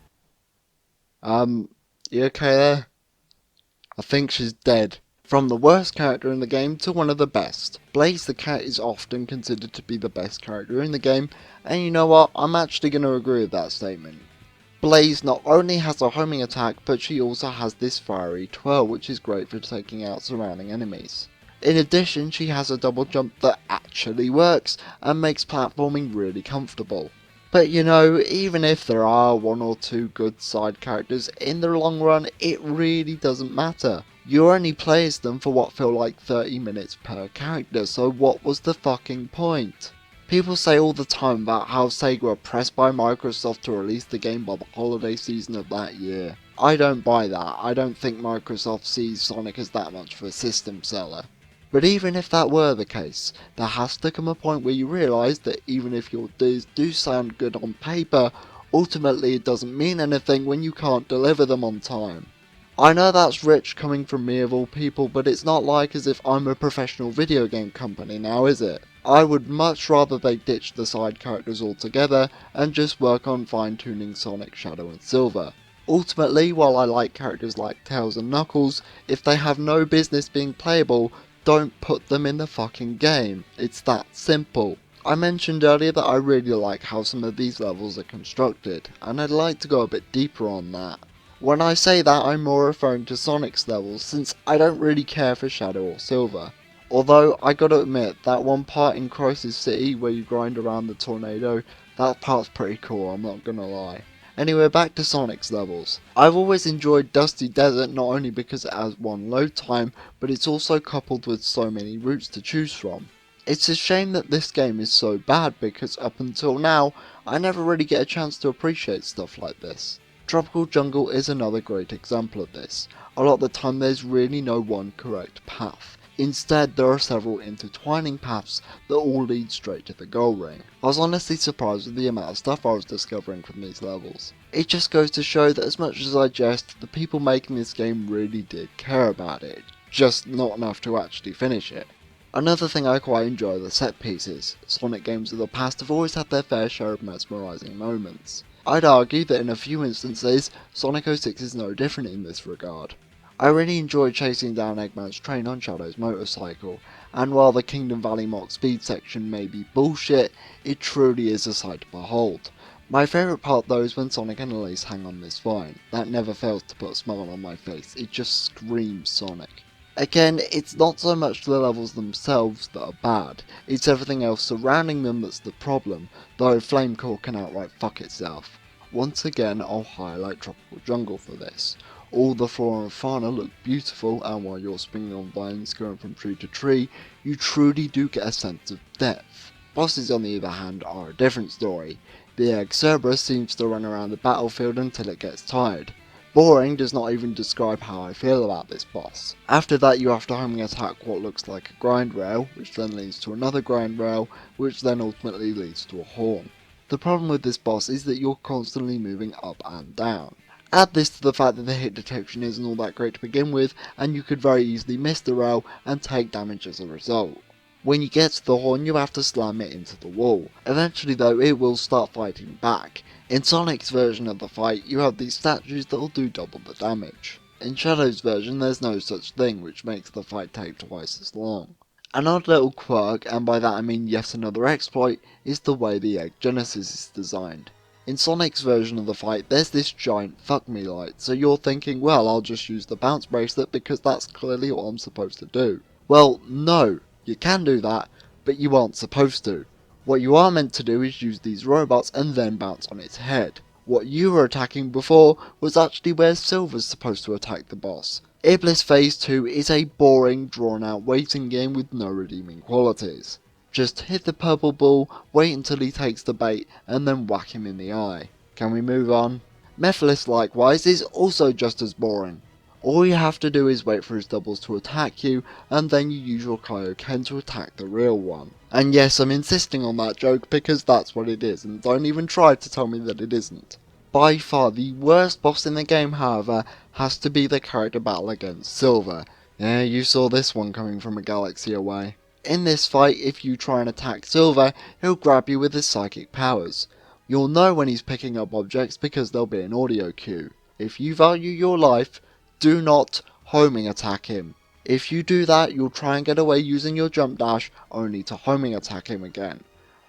You okay there? I think she's dead. From the worst character in the game to one of the best. Blaze the cat is often considered to be the best character in the game, and you know what, I'm actually going to agree with that statement. Blaze not only has a homing attack, but she also has this fiery twirl, which is great for taking out surrounding enemies. In addition, she has a double jump that actually works, and makes platforming really comfortable. But you know, even if there are one or two good side characters, in the long run it really doesn't matter. You only play as them for what feel like 30 minutes per character, so what was the fucking point? People say all the time about how Sega were pressed by Microsoft to release the game by the holiday season of that year. I don't buy that. I don't think Microsoft sees Sonic as that much of a system seller. But even if that were the case, there has to come a point where you realise that even if your ideas do sound good on paper, ultimately it doesn't mean anything when you can't deliver them on time. I know that's rich coming from me of all people, but it's not like as if I'm a professional video game company now, is it? I would much rather they ditch the side characters altogether and just work on fine-tuning Sonic, Shadow and Silver. Ultimately, while I like characters like Tails and Knuckles, if they have no business being playable, don't put them in the fucking game. It's that simple. I mentioned earlier that I really like how some of these levels are constructed, and I'd like to go a bit deeper on that. When I say that, I'm more referring to Sonic's levels, since I don't really care for Shadow or Silver. Although, I gotta admit, that one part in Crisis City where you grind around the tornado, that part's pretty cool, I'm not gonna lie. Anyway, back to Sonic's levels. I've always enjoyed Dusty Desert not only because it has one load time, but it's also coupled with so many routes to choose from. It's a shame that this game is so bad because up until now, I never really get a chance to appreciate stuff like this. Tropical Jungle is another great example of this. A lot of the time there's really no one correct path. Instead, there are several intertwining paths that all lead straight to the goal ring. I was honestly surprised with the amount of stuff I was discovering from these levels. It just goes to show that as much as I jest, the people making this game really did care about it, just not enough to actually finish it. Another thing I quite enjoy are the set pieces. Sonic games of the past have always had their fair share of mesmerising moments. I'd argue that in a few instances, Sonic 06 is no different in this regard. I really enjoyed chasing down Eggman's train on Shadow's motorcycle, and while the Kingdom Valley Mach Speed section may be bullshit, it truly is a sight to behold. My favourite part though is when Sonic and Elise hang on this vine. That never fails to put a smile on my face, it just screams Sonic. Again, it's not so much the levels themselves that are bad, it's everything else surrounding them that's the problem, though Flame Core can outright fuck itself. Once again, I'll highlight Tropical Jungle for this. All the flora and fauna look beautiful, and while you're spinning on vines going from tree to tree, you truly do get a sense of depth. Bosses on the other hand are a different story. The egg Cerberus seems to run around the battlefield until it gets tired. Boring does not even describe how I feel about this boss. After that you have to homing attack what looks like a grind rail, which then leads to another grind rail, which then ultimately leads to a horn. The problem with this boss is that you're constantly moving up and down. Add this to the fact that the hit detection isn't all that great to begin with, and you could very easily miss the rail and take damage as a result. When you get to the horn, you have to slam it into the wall. Eventually though, it will start fighting back. In Sonic's version of the fight, you have these statues that will do double the damage. In Shadow's version there's no such thing, which makes the fight take twice as long. An odd little quirk, and by that I mean yet another exploit, is the way the Egg Genesis is designed. In Sonic's version of the fight, there's this giant fuck me light, so you're thinking, well, I'll just use the bounce bracelet because that's clearly what I'm supposed to do. Well, no, you can do that, but you aren't supposed to. What you are meant to do is use these robots and then bounce on its head. What you were attacking before was actually where Silver's supposed to attack the boss. Iblis Phase 2 is a boring, drawn out waiting game with no redeeming qualities. Just hit the purple ball, wait until he takes the bait, and then whack him in the eye. Can we move on? Mephiles likewise is also just as boring. All you have to do is wait for his doubles to attack you, and then you use your Kaioken to attack the real one. And yes, I'm insisting on that joke because that's what it is, and don't even try to tell me that it isn't. By far the worst boss in the game, however, has to be the character battle against Silver. Yeah, you saw this one coming from a galaxy away. In this fight, if you try and attack Silver, he'll grab you with his psychic powers. You'll know when he's picking up objects because there'll be an audio cue. If you value your life, do not homing attack him. If you do that, you'll try and get away using your jump dash, only to homing attack him again.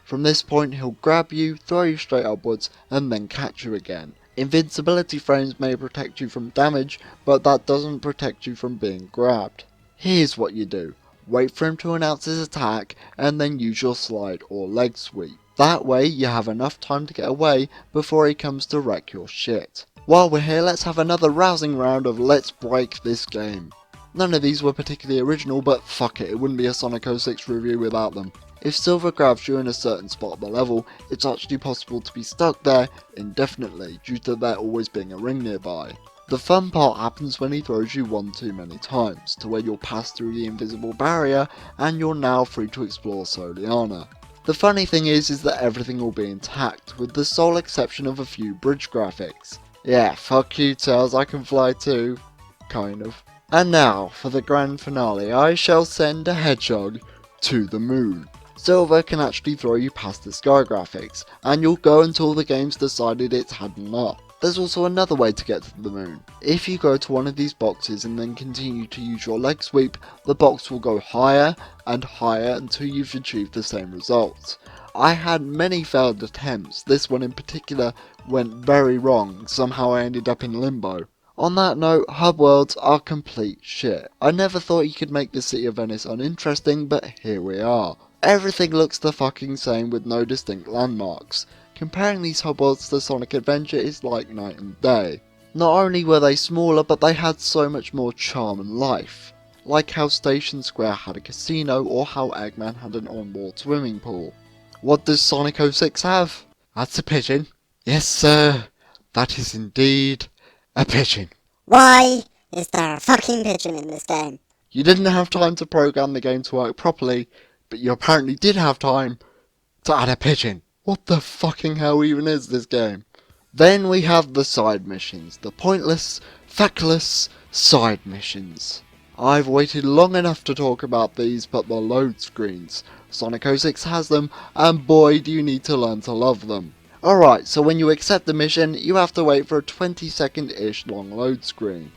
From this point, he'll grab you, throw you straight upwards, and then catch you again. Invincibility frames may protect you from damage, but that doesn't protect you from being grabbed. Here's what you do. Wait for him to announce his attack, and then use your slide or leg sweep. That way, you have enough time to get away before he comes to wreck your shit. While we're here, let's have another rousing round of Let's Break This Game. None of these were particularly original, but fuck it wouldn't be a Sonic 06 review without them. If Silver grabs you in a certain spot of the level, it's actually possible to be stuck there indefinitely due to there always being a ring nearby. The fun part happens when he throws you one too many times, to where you'll pass through the invisible barrier and you're now free to explore Soliana. The funny thing is that everything will be intact, with the sole exception of a few bridge graphics. Yeah, fuck you Tails, I can fly too. Kind of. And now, for the grand finale, I shall send a Hedgehog to the moon. Silver can actually throw you past the sky graphics, and you'll go until the game's decided it's had enough. There's also another way to get to the moon. If you go to one of these boxes and then continue to use your leg sweep, the box will go higher and higher until you've achieved the same results. I had many failed attempts, this one in particular went very wrong, somehow I ended up in limbo. On that note, hub worlds are complete shit. I never thought you could make the city of Venice uninteresting, but here we are. Everything looks the fucking same with no distinct landmarks. Comparing these hub worlds to Sonic Adventure is like night and day. Not only were they smaller, but they had so much more charm and life. Like how Station Square had a casino, or how Eggman had an onboard swimming pool. What does Sonic 06 have? That's a pigeon. Yes sir, that is indeed a pigeon. Why is there a fucking pigeon in this game? You didn't have time to program the game to work properly, but you apparently did have time to add a pigeon. What the fucking hell even is this game? Then we have the side missions, the pointless, feckless side missions. I've waited long enough to talk about these, but the load screens. Sonic 06 has them, and boy do you need to learn to love them. Alright, so when you accept the mission, you have to wait for a 20-second-ish long load screen.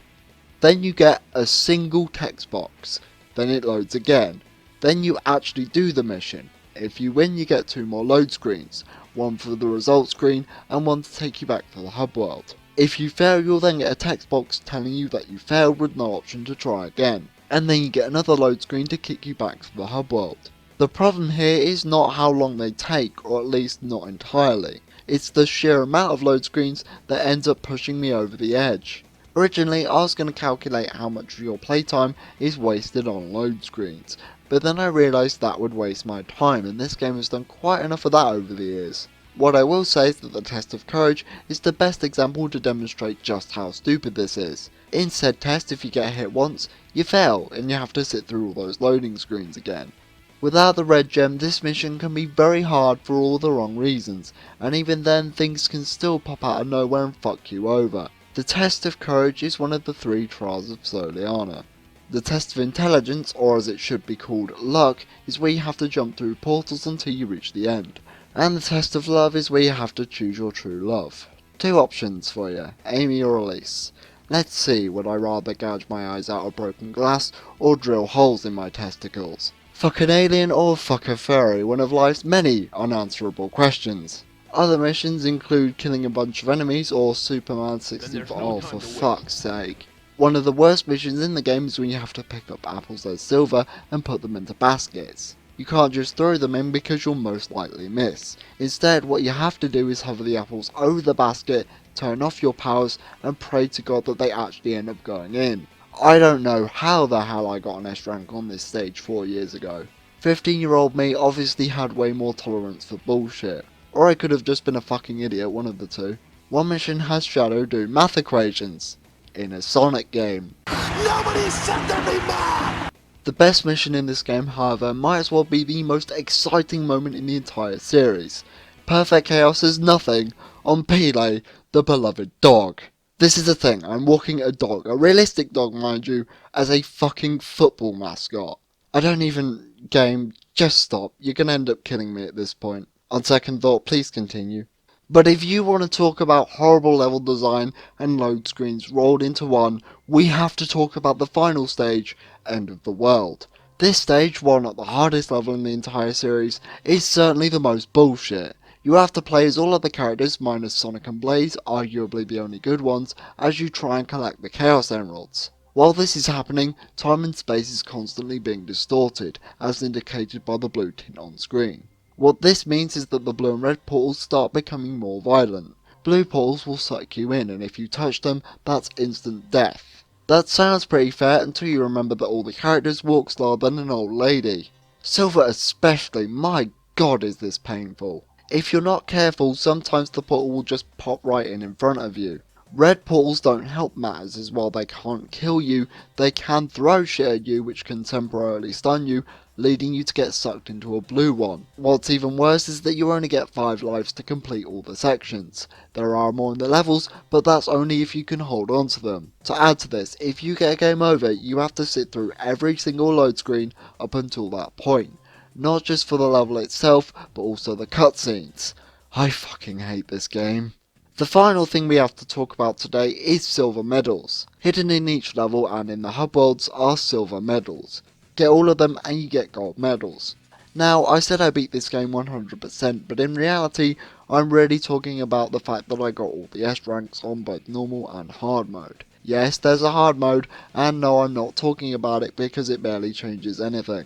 Then you get a single text box. Then it loads again. Then you actually do the mission. If you win, you get 2 more load screens. One for the result screen, and one to take you back to the hub world. If you fail, you'll then get a text box telling you that you failed with no option to try again. And then you get another load screen to kick you back to the hub world. The problem here is not how long they take, or at least not entirely. It's the sheer amount of load screens that ends up pushing me over the edge. Originally, I was going to calculate how much of your playtime is wasted on load screens, but then I realised that would waste my time, and this game has done quite enough of that over the years. What I will say is that the test of courage is the best example to demonstrate just how stupid this is. In said test, if you get hit once, you fail, and you have to sit through all those loading screens again. Without the red gem, this mission can be very hard for all the wrong reasons, and even then things can still pop out of nowhere and fuck you over. The test of courage is one of the 3 trials of Soliana. The test of intelligence, or as it should be called, luck, is where you have to jump through portals until you reach the end. And the test of love is where you have to choose your true love. 2 options for you, Amy or Elise. Let's see, would I rather gouge my eyes out of broken glass, or drill holes in my testicles? Fuck an alien or fuck a furry, one of life's many unanswerable questions. Other missions include killing a bunch of enemies or Superman 64. Oh, for fuck's sake. One of the worst missions in the game is when you have to pick up apples as silver and put them into baskets. You can't just throw them in because you'll most likely miss. Instead, what you have to do is hover the apples over the basket, turn off your powers, and pray to God that they actually end up going in. I don't know how the hell I got an S rank on this stage 4 years ago. 15-year-old me obviously had way more tolerance for bullshit. Or I could have just been a fucking idiot, one of the two. One mission has Shadow do math equations in a Sonic game. Nobody said there'd be more! The best mission in this game, however, might as well be the most exciting moment in the entire series. Perfect Chaos is nothing on Pele, the beloved dog. This is the thing, I'm walking a dog, a realistic dog mind you, as a fucking football mascot. I don't even game, just stop, you're gonna end up killing me at this point. On second thought, please continue. But if you want to talk about horrible level design and load screens rolled into one, we have to talk about the final stage, End of the World. This stage, while not the hardest level in the entire series, is certainly the most bullshit. You have to play as all other characters minus Sonic and Blaze, arguably the only good ones, as you try and collect the Chaos Emeralds. While this is happening, time and space is constantly being distorted, as indicated by the blue tint on screen. What this means is that the blue and red portals start becoming more violent. Blue portals will suck you in, and if you touch them, that's instant death. That sounds pretty fair until you remember that all the characters walk slower than an old lady. Silver especially, my god is this painful. If you're not careful, sometimes the portal will just pop right in front of you. Red portals don't help matters, as while they can't kill you, they can throw shit at you which can temporarily stun you, leading you to get sucked into a blue one. What's even worse is that you only get 5 lives to complete all the sections. There are more in the levels, but that's only if you can hold on to them. To add to this, if you get game over, you have to sit through every single load screen up until that point. Not just for the level itself, but also the cutscenes. I fucking hate this game. The final thing we have to talk about today is silver medals. Hidden in each level and in the hub worlds are silver medals. Get all of them and you get gold medals. Now, I said I beat this game 100%, but in reality, I'm really talking about the fact that I got all the S ranks on both normal and hard mode. Yes, there's a hard mode, and no, I'm not talking about it because it barely changes anything.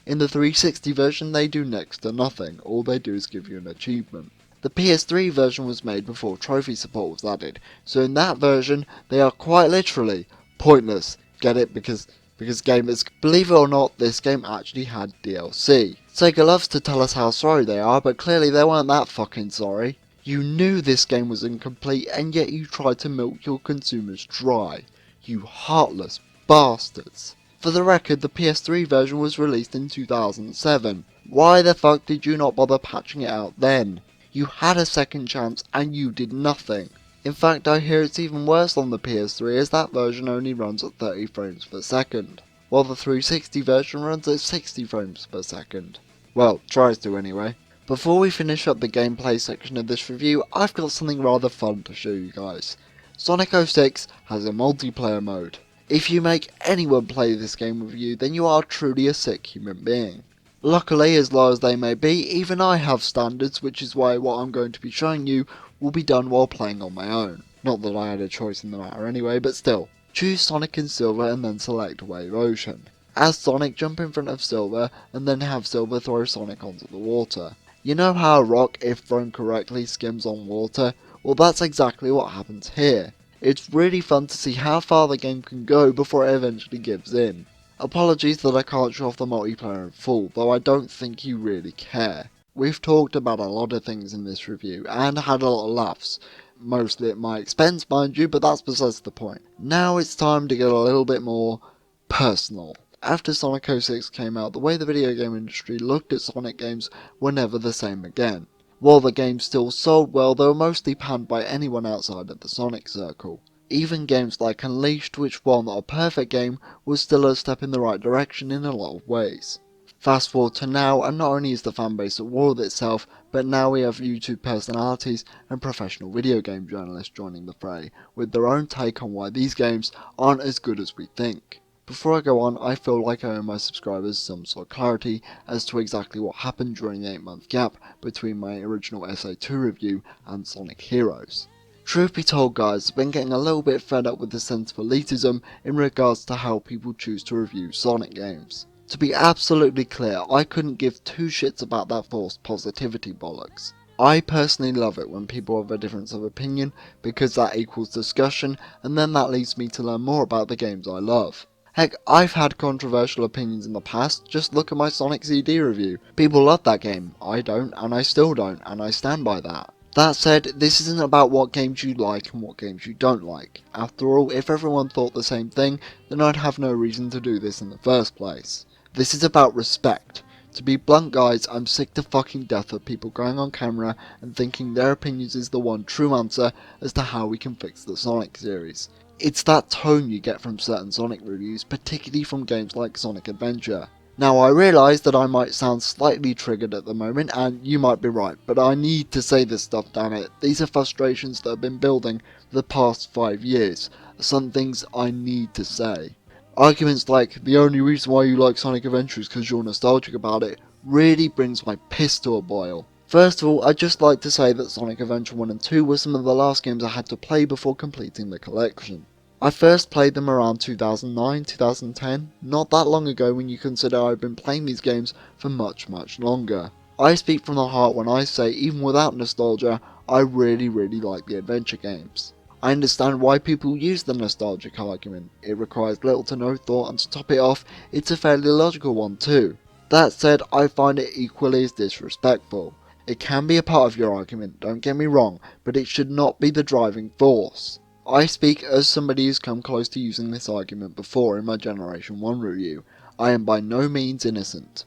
In the 360 version, they do next to nothing, all they do is give you an achievement. The PS3 version was made before trophy support was added, so in that version, they are quite literally pointless. Get it? Because gamers, believe it or not, this game actually had DLC. Sega loves to tell us how sorry they are, but clearly they weren't that fucking sorry. You knew this game was incomplete, and yet you tried to milk your consumers dry. You heartless bastards. For the record, the PS3 version was released in 2007. Why the fuck did you not bother patching it out then? You had a second chance and you did nothing. In fact, I hear it's even worse on the PS3 as that version only runs at 30 frames per second, while the 360 version runs at 60 frames per second. Well, tries to anyway. Before we finish up the gameplay section of this review, I've got something rather fun to show you guys. Sonic 06 has a multiplayer mode. If you make anyone play this game with you, then you are truly a sick human being. Luckily, as low as they may be, even I have standards, which is why what I'm going to be showing you will be done while playing on my own. Not that I had a choice in the matter anyway, but still. Choose Sonic and Silver and then select Wave Ocean. As Sonic, jump in front of Silver and then have Silver throw Sonic onto the water. You know how a rock, if thrown correctly, skims on water? Well, that's exactly what happens here. It's really fun to see how far the game can go before it eventually gives in. Apologies that I can't show off the multiplayer in full, though I don't think you really care. We've talked about a lot of things in this review, and had a lot of laughs. Mostly at my expense, mind you, but that's besides the point. Now it's time to get a little bit more personal. After Sonic 06 came out, the way the video game industry looked at Sonic games were never the same again. While the games still sold well, they were mostly panned by anyone outside of the Sonic circle. Even games like Unleashed, which while not a perfect game, was still a step in the right direction in a lot of ways. Fast forward to now, and not only is the fanbase at war with itself, but now we have YouTube personalities and professional video game journalists joining the fray, with their own take on why these games aren't as good as we think. Before I go on, I feel like I owe my subscribers some sort of clarity as to exactly what happened during the 8-month gap between my original SA2 review and Sonic Heroes. Truth be told guys, I've been getting a little bit fed up with the sense of elitism in regards to how people choose to review Sonic games. To be absolutely clear, I couldn't give two shits about that forced positivity bollocks. I personally love it when people have a difference of opinion because that equals discussion, and then that leads me to learn more about the games I love. Heck, I've had controversial opinions in the past, just look at my Sonic CD review. People love that game, I don't, and I still don't, and I stand by that. That said, this isn't about what games you like and what games you don't like. After all, if everyone thought the same thing, then I'd have no reason to do this in the first place. This is about respect. To be blunt guys, I'm sick to fucking death of people going on camera and thinking their opinions is the one true answer as to how we can fix the Sonic series. It's that tone you get from certain Sonic reviews, particularly from games like Sonic Adventure. Now I realise that I might sound slightly triggered at the moment, and you might be right, but I need to say this stuff, damn it. These are frustrations that have been building for the past 5 years. Some things I need to say. Arguments like, the only reason why you like Sonic Adventure is because you're nostalgic about it, really brings my piss to a boil. First of all, I'd just like to say that Sonic Adventure 1 and 2 were some of the last games I had to play before completing the collection. I first played them around 2009, 2010, not that long ago when you consider I've been playing these games for much longer. I speak from the heart when I say, even without nostalgia, I really like the adventure games. I understand why people use the nostalgic argument, it requires little to no thought, and to top it off, it's a fairly logical one too. That said, I find it equally as disrespectful. It can be a part of your argument, don't get me wrong, but it should not be the driving force. I speak as somebody who's come close to using this argument before in my Generation 1 review. I am by no means innocent.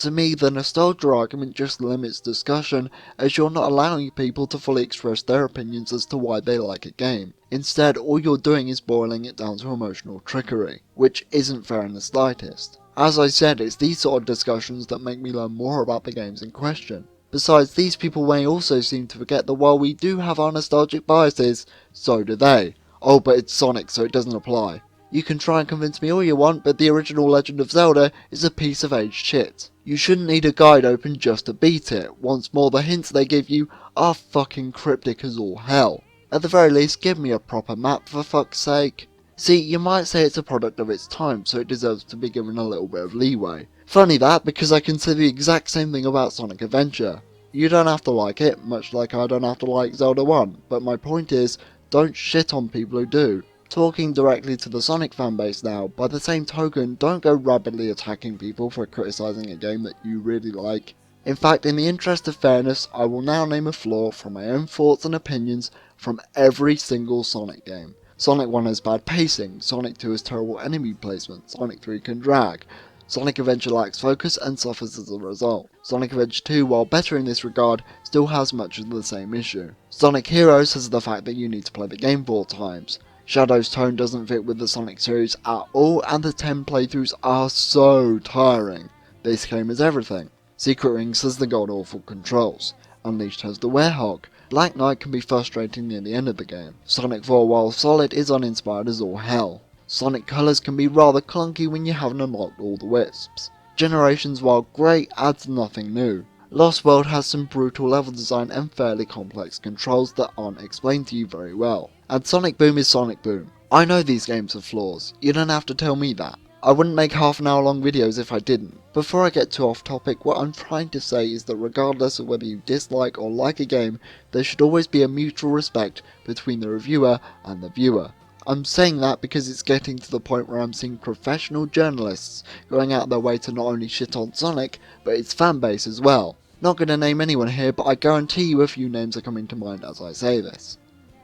To me, the nostalgia argument just limits discussion, as you're not allowing people to fully express their opinions as to why they like a game. Instead, all you're doing is boiling it down to emotional trickery, which isn't fair in the slightest. As I said, it's these sort of discussions that make me learn more about the games in question. Besides, these people may also seem to forget that while we do have our nostalgic biases, so do they. Oh, but it's Sonic, so it doesn't apply. You can try and convince me all you want, but the original Legend of Zelda is a piece of aged shit. You shouldn't need a guide open just to beat it. Once more, the hints they give you are fucking cryptic as all hell. At the very least, give me a proper map for fuck's sake. See, you might say it's a product of its time, so it deserves to be given a little bit of leeway. Funny that, because I can say the exact same thing about Sonic Adventure. You don't have to like it, much like I don't have to like Zelda 1, but my point is, don't shit on people who do. Talking directly to the Sonic fanbase now, by the same token, don't go rabidly attacking people for criticising a game that you really like. In fact, in the interest of fairness, I will now name a flaw from my own thoughts and opinions from every single Sonic game. Sonic 1 has bad pacing, Sonic 2 has terrible enemy placement, Sonic 3 can drag, Sonic Adventure lacks focus and suffers as a result. Sonic Adventure 2, while better in this regard, still has much of the same issue. Sonic Heroes has the fact that you need to play the game 4 times. Shadow's tone doesn't fit with the Sonic series at all, and the 10 playthroughs are so tiring. This game is everything. Secret Rings has the god-awful controls. Unleashed has the Werehog. Black Knight can be frustrating near the end of the game. Sonic 4, while solid, is uninspired as all hell. Sonic Colors can be rather clunky when you haven't unlocked all the wisps. Generations, while great, adds nothing new. Lost World has some brutal level design and fairly complex controls that aren't explained to you very well. And Sonic Boom is Sonic Boom. I know these games have flaws, you don't have to tell me that. I wouldn't make half-an-hour long videos if I didn't. Before I get too off topic, what I'm trying to say is that regardless of whether you dislike or like a game, there should always be a mutual respect between the reviewer and the viewer. I'm saying that because it's getting to the point where I'm seeing professional journalists going out their way to not only shit on Sonic, but its fanbase as well. Not gonna name anyone here, but I guarantee you a few names are coming to mind as I say this.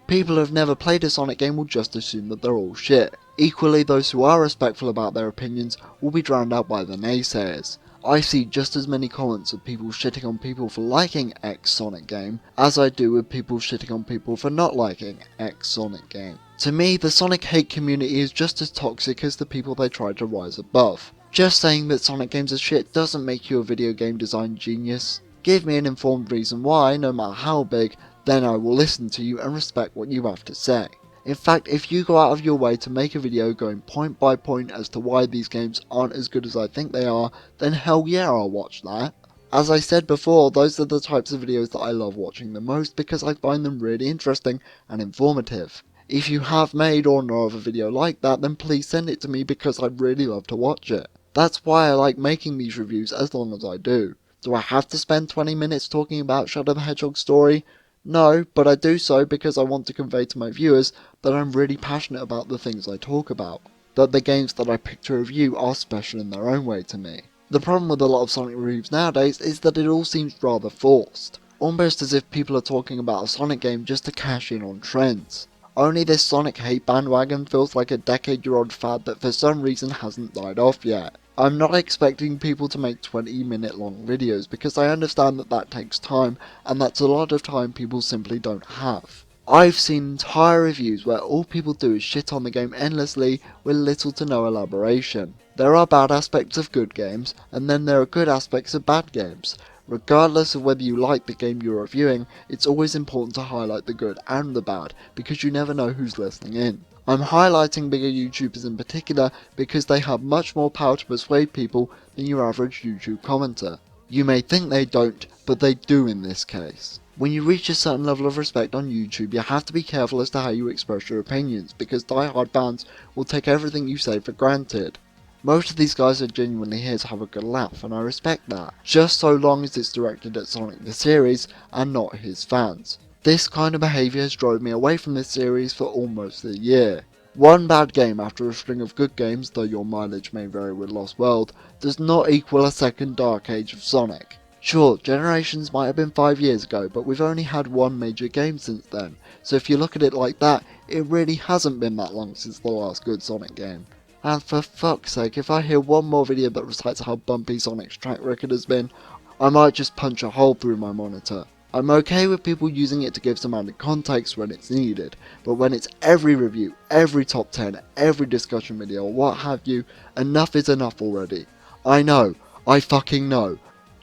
People who have never played a Sonic game will just assume that they're all shit. Equally, those who are respectful about their opinions will be drowned out by the naysayers. I see just as many comments of people shitting on people for liking X Sonic game as I do with people shitting on people for not liking X Sonic game. To me, the Sonic hate community is just as toxic as the people they try to rise above. Just saying that Sonic games are shit doesn't make you a video game design genius. Give me an informed reason why, no matter how big, then I will listen to you and respect what you have to say. In fact, if you go out of your way to make a video going point by point as to why these games aren't as good as I think they are, then hell yeah, I'll watch that. As I said before, those are the types of videos that I love watching the most because I find them really interesting and informative. If you have made or know of a video like that, then please send it to me because I'd really love to watch it. That's why I like making these reviews as long as I do. Do I have to spend 20 minutes talking about Shadow the Hedgehog's story? No, but I do so because I want to convey to my viewers that I'm really passionate about the things I talk about. That the games that I pick to review are special in their own way to me. The problem with a lot of Sonic reviews nowadays is that it all seems rather forced. Almost as if people are talking about a Sonic game just to cash in on trends. Only this Sonic hate bandwagon feels like a decade-year-old fad that for some reason hasn't died off yet. I'm not expecting people to make 20-minute long videos because I understand that that takes time and that's a lot of time people simply don't have. I've seen entire reviews where all people do is shit on the game endlessly with little to no elaboration. There are bad aspects of good games, and then there are good aspects of bad games. Regardless of whether you like the game you're reviewing, it's always important to highlight the good and the bad, because you never know who's listening in. I'm highlighting bigger YouTubers in particular because they have much more power to persuade people than your average YouTube commenter. You may think they don't, but they do in this case. When you reach a certain level of respect on YouTube, you have to be careful as to how you express your opinions, because die-hard fans will take everything you say for granted. Most of these guys are genuinely here to have a good laugh, and I respect that, just so long as it's directed at Sonic the series and not his fans. This kind of behaviour has drove me away from this series for almost a year. One bad game after a string of good games, though your mileage may vary with Lost World, does not equal a second Dark Age of Sonic. Sure, Generations might have been 5 years ago, but we've only had one major game since then, so if you look at it like that, it really hasn't been that long since the last good Sonic game. And for fuck's sake, if I hear one more video that recites how bumpy Sonic's track record has been, I might just punch a hole through my monitor. I'm okay with people using it to give some added context when it's needed, but when it's every review, every top 10, every discussion video, or what have you, enough is enough already. I know, I fucking know.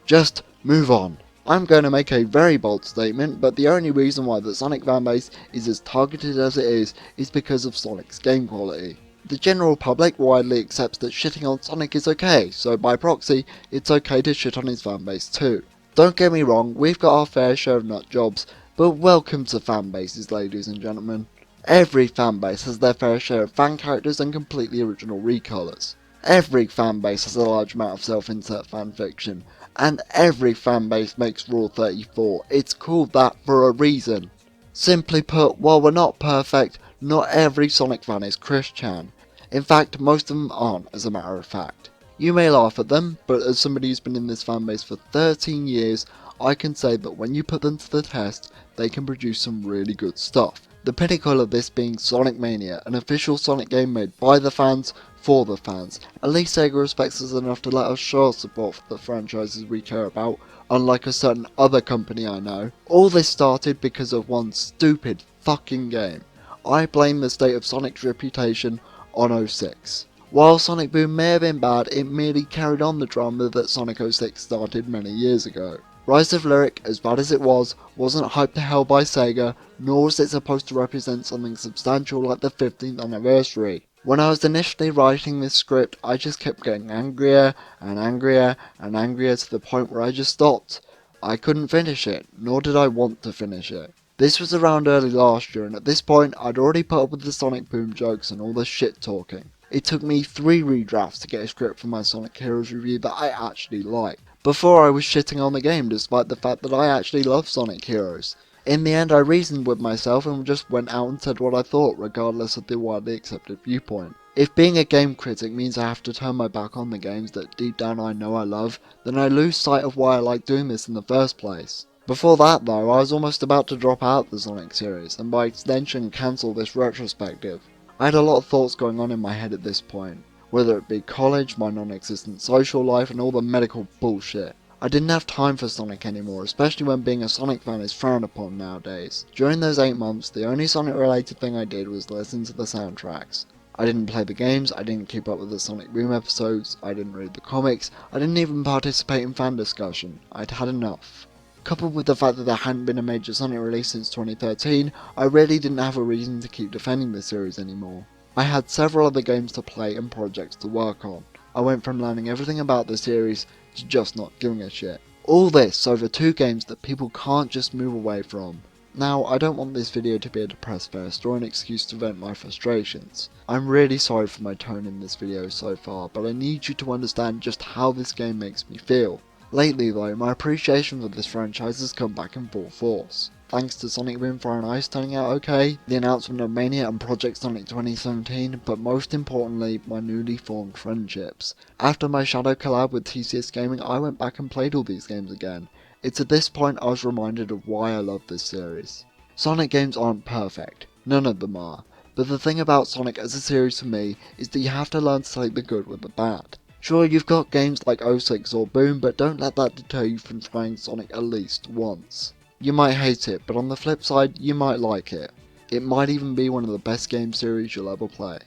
Just move on. I'm going to make a very bold statement, but the only reason why the Sonic fanbase is as targeted as it is because of Sonic's game quality. The general public widely accepts that shitting on Sonic is okay, so by proxy, it's okay to shit on his fanbase too. Don't get me wrong, we've got our fair share of nut jobs, but welcome to fanbases, ladies and gentlemen. Every fanbase has their fair share of fan characters and completely original recolours. Every fanbase has a large amount of self-insert fanfiction, and every fanbase makes Rule 34. It's called that for a reason. Simply put, while we're not perfect, not every Sonic fan is Chris-chan. In fact, most of them aren't, as a matter of fact. You may laugh at them, but as somebody who's been in this fanbase for 13 years, I can say that when you put them to the test, they can produce some really good stuff. The pinnacle of this being Sonic Mania, an official Sonic game made by the fans, for the fans. At least Sega respects us enough to let us show our support for the franchises we care about, unlike a certain other company I know. All this started because of one stupid fucking game. I blame the state of Sonic's reputation on 06. While Sonic Boom may have been bad, it merely carried on the drama that Sonic 06 started many years ago. Rise of Lyric, as bad as it was, wasn't hyped to hell by Sega, nor was it supposed to represent something substantial like the 15th anniversary. When I was initially writing this script, I just kept getting angrier and angrier and angrier to the point where I just stopped. I couldn't finish it, nor did I want to finish it. This was around early last year, and at this point I'd already put up with the Sonic Boom jokes and all the shit talking. It took me 3 redrafts to get a script for my Sonic Heroes review that I actually liked, before I was shitting on the game despite the fact that I actually love Sonic Heroes. In the end I reasoned with myself and just went out and said what I thought, regardless of the widely accepted viewpoint. If being a game critic means I have to turn my back on the games that deep down I know I love, then I lose sight of why I like doing this in the first place. Before that though, I was almost about to drop out the Sonic series, and by extension cancel this retrospective. I had a lot of thoughts going on in my head at this point, whether it be college, my non-existent social life, and all the medical bullshit. I didn't have time for Sonic anymore, especially when being a Sonic fan is frowned upon nowadays. During those 8 months, the only Sonic related thing I did was listen to the soundtracks. I didn't play the games, I didn't keep up with the Sonic Boom episodes, I didn't read the comics, I didn't even participate in fan discussion. I'd had enough. Coupled with the fact that there hadn't been a major Sonic release since 2013, I really didn't have a reason to keep defending the series anymore. I had several other games to play and projects to work on. I went from learning everything about the series to just not giving a shit. All this over 2 games that people can't just move away from. Now, I don't want this video to be a depressed fest or an excuse to vent my frustrations. I'm really sorry for my tone in this video so far, but I need you to understand just how this game makes me feel. Lately though, my appreciation for this franchise has come back in full force. Thanks to Sonic Boom Fire and Ice turning out okay, the announcement of Mania and Project Sonic 2017, but most importantly, my newly formed friendships. After my Shadow collab with TCS Gaming, I went back and played all these games again. It's at this point I was reminded of why I love this series. Sonic games aren't perfect, none of them are, but the thing about Sonic as a series for me is that you have to learn to take the good with the bad. Sure, you've got games like 06 or Boom, but don't let that deter you from trying Sonic at least once. You might hate it, but on the flip side, you might like it. It might even be one of the best game series you'll ever play.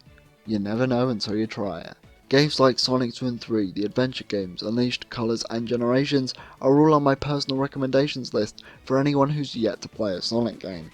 You never know until you try it. Games like Sonic 2 and 3, the adventure games, Unleashed, Colors and Generations are all on my personal recommendations list for anyone who's yet to play a Sonic game.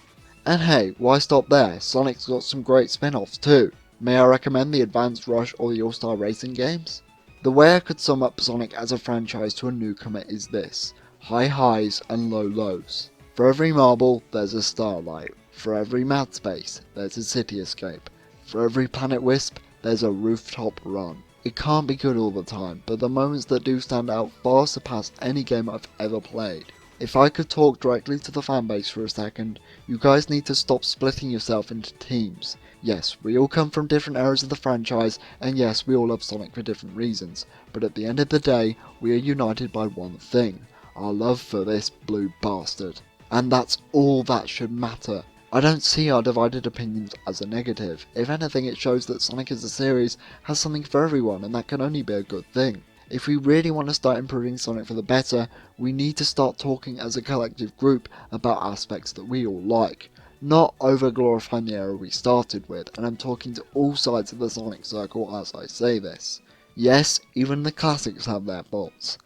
And hey, why stop there? Sonic's got some great spin-offs too. May I recommend the Advanced Rush or the All-Star Racing games? The way I could sum up Sonic as a franchise to a newcomer is this: high highs and low lows. For every marble, there's a starlight. For every mad space, there's a city escape. For every planet wisp, there's a rooftop run. It can't be good all the time, but the moments that do stand out far surpass any game I've ever played. If I could talk directly to the fanbase for a second, you guys need to stop splitting yourself into teams. Yes, we all come from different eras of the franchise, and yes, we all love Sonic for different reasons, but at the end of the day, we are united by one thing: our love for this blue bastard. And that's all that should matter. I don't see our divided opinions as a negative. If anything, it shows that Sonic as a series has something for everyone, and that can only be a good thing. If we really want to start improving Sonic for the better, we need to start talking as a collective group about aspects that we all like. Not over-glorifying the era we started with, and I'm talking to all sides of the Sonic circle as I say this. Yes, even the classics have their faults.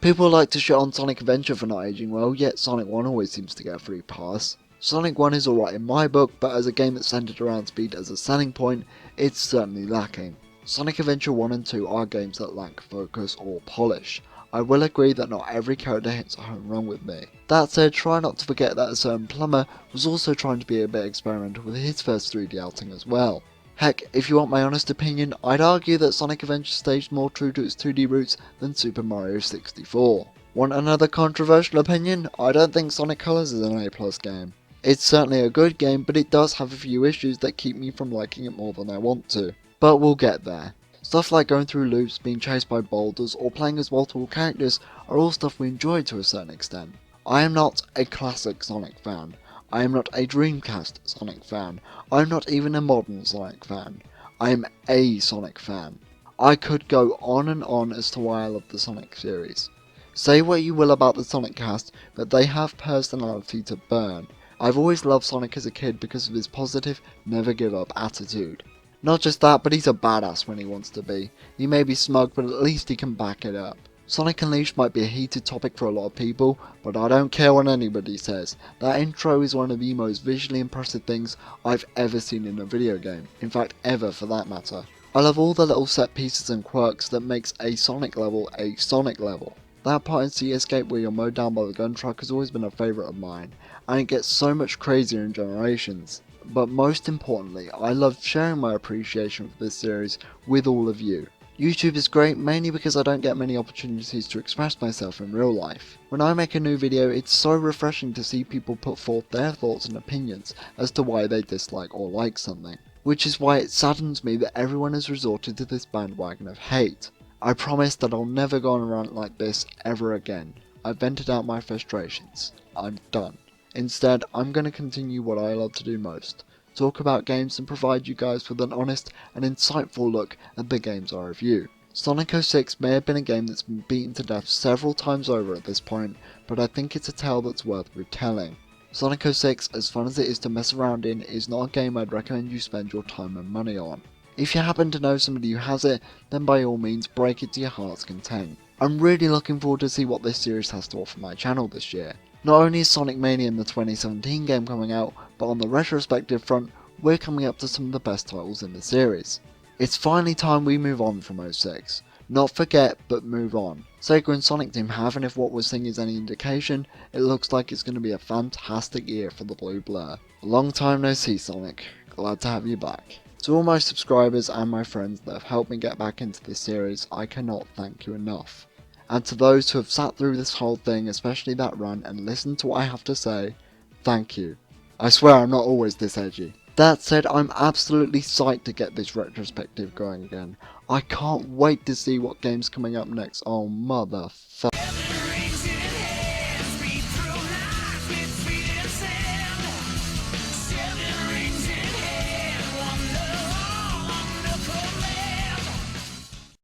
People like to shit on Sonic Adventure for not aging well, yet Sonic 1 always seems to get a free pass. Sonic 1 is alright in my book, but as a game that's centered around speed as a selling point, it's certainly lacking. Sonic Adventure 1 and 2 are games that lack focus or polish. I will agree that not every character hits a home run with me. That said, try not to forget that a certain plumber was also trying to be a bit experimental with his first 3D outing as well. Heck, if you want my honest opinion, I'd argue that Sonic Adventure stayed more true to its 2D roots than Super Mario 64. Want another controversial opinion? I don't think Sonic Colors is an A+ game. It's certainly a good game, but it does have a few issues that keep me from liking it more than I want to. But we'll get there. Stuff like going through loops, being chased by boulders, or playing as multiple characters are all stuff we enjoy to a certain extent. I am not a classic Sonic fan. I am not a Dreamcast Sonic fan. I am not even a modern Sonic fan. I am a Sonic fan. I could go on and on as to why I love the Sonic series. Say what you will about the Sonic cast, but they have personality to burn. I've always loved Sonic as a kid because of his positive, never give up attitude. Not just that, but he's a badass when he wants to be. He may be smug, but at least he can back it up. Sonic Unleashed might be a heated topic for a lot of people, but I don't care what anybody says. That intro is one of the most visually impressive things I've ever seen in a video game. In fact, ever for that matter. I love all the little set pieces and quirks that makes a Sonic level a Sonic level. That part in Sea Escape where you're mowed down by the gun truck has always been a favourite of mine, and it gets so much crazier in Generations. But most importantly, I love sharing my appreciation for this series with all of you. YouTube is great mainly because I don't get many opportunities to express myself in real life. When I make a new video, it's so refreshing to see people put forth their thoughts and opinions as to why they dislike or like something. Which is why it saddens me that everyone has resorted to this bandwagon of hate. I promise that I'll never go on a rant like this ever again. I've vented out my frustrations. I'm done. Instead, I'm going to continue what I love to do most. Talk about games and provide you guys with an honest and insightful look at the games I review. Sonic 06 may have been a game that's been beaten to death several times over at this point, but I think it's a tale that's worth retelling. Sonic 06, as fun as it is to mess around in, is not a game I'd recommend you spend your time and money on. If you happen to know somebody who has it, then by all means break it to your heart's content. I'm really looking forward to see what this series has to offer my channel this year. Not only is Sonic Mania in the 2017 game coming out, but on the retrospective front, we're coming up to some of the best titles in the series. It's finally time we move on from 06. Not forget, but move on. Sega and Sonic Team have, and if what we're seeing is any indication, it looks like it's going to be a fantastic year for the Blue Blur. A long time no see, Sonic. Glad to have you back. To all my subscribers and my friends that have helped me get back into this series, I cannot thank you enough. And to those who have sat through this whole thing, especially that run, and listened to what I have to say, thank you. I swear I'm not always this edgy. That said, I'm absolutely psyched to get this retrospective going again. I can't wait to see what game's coming up next. Oh motherfucker.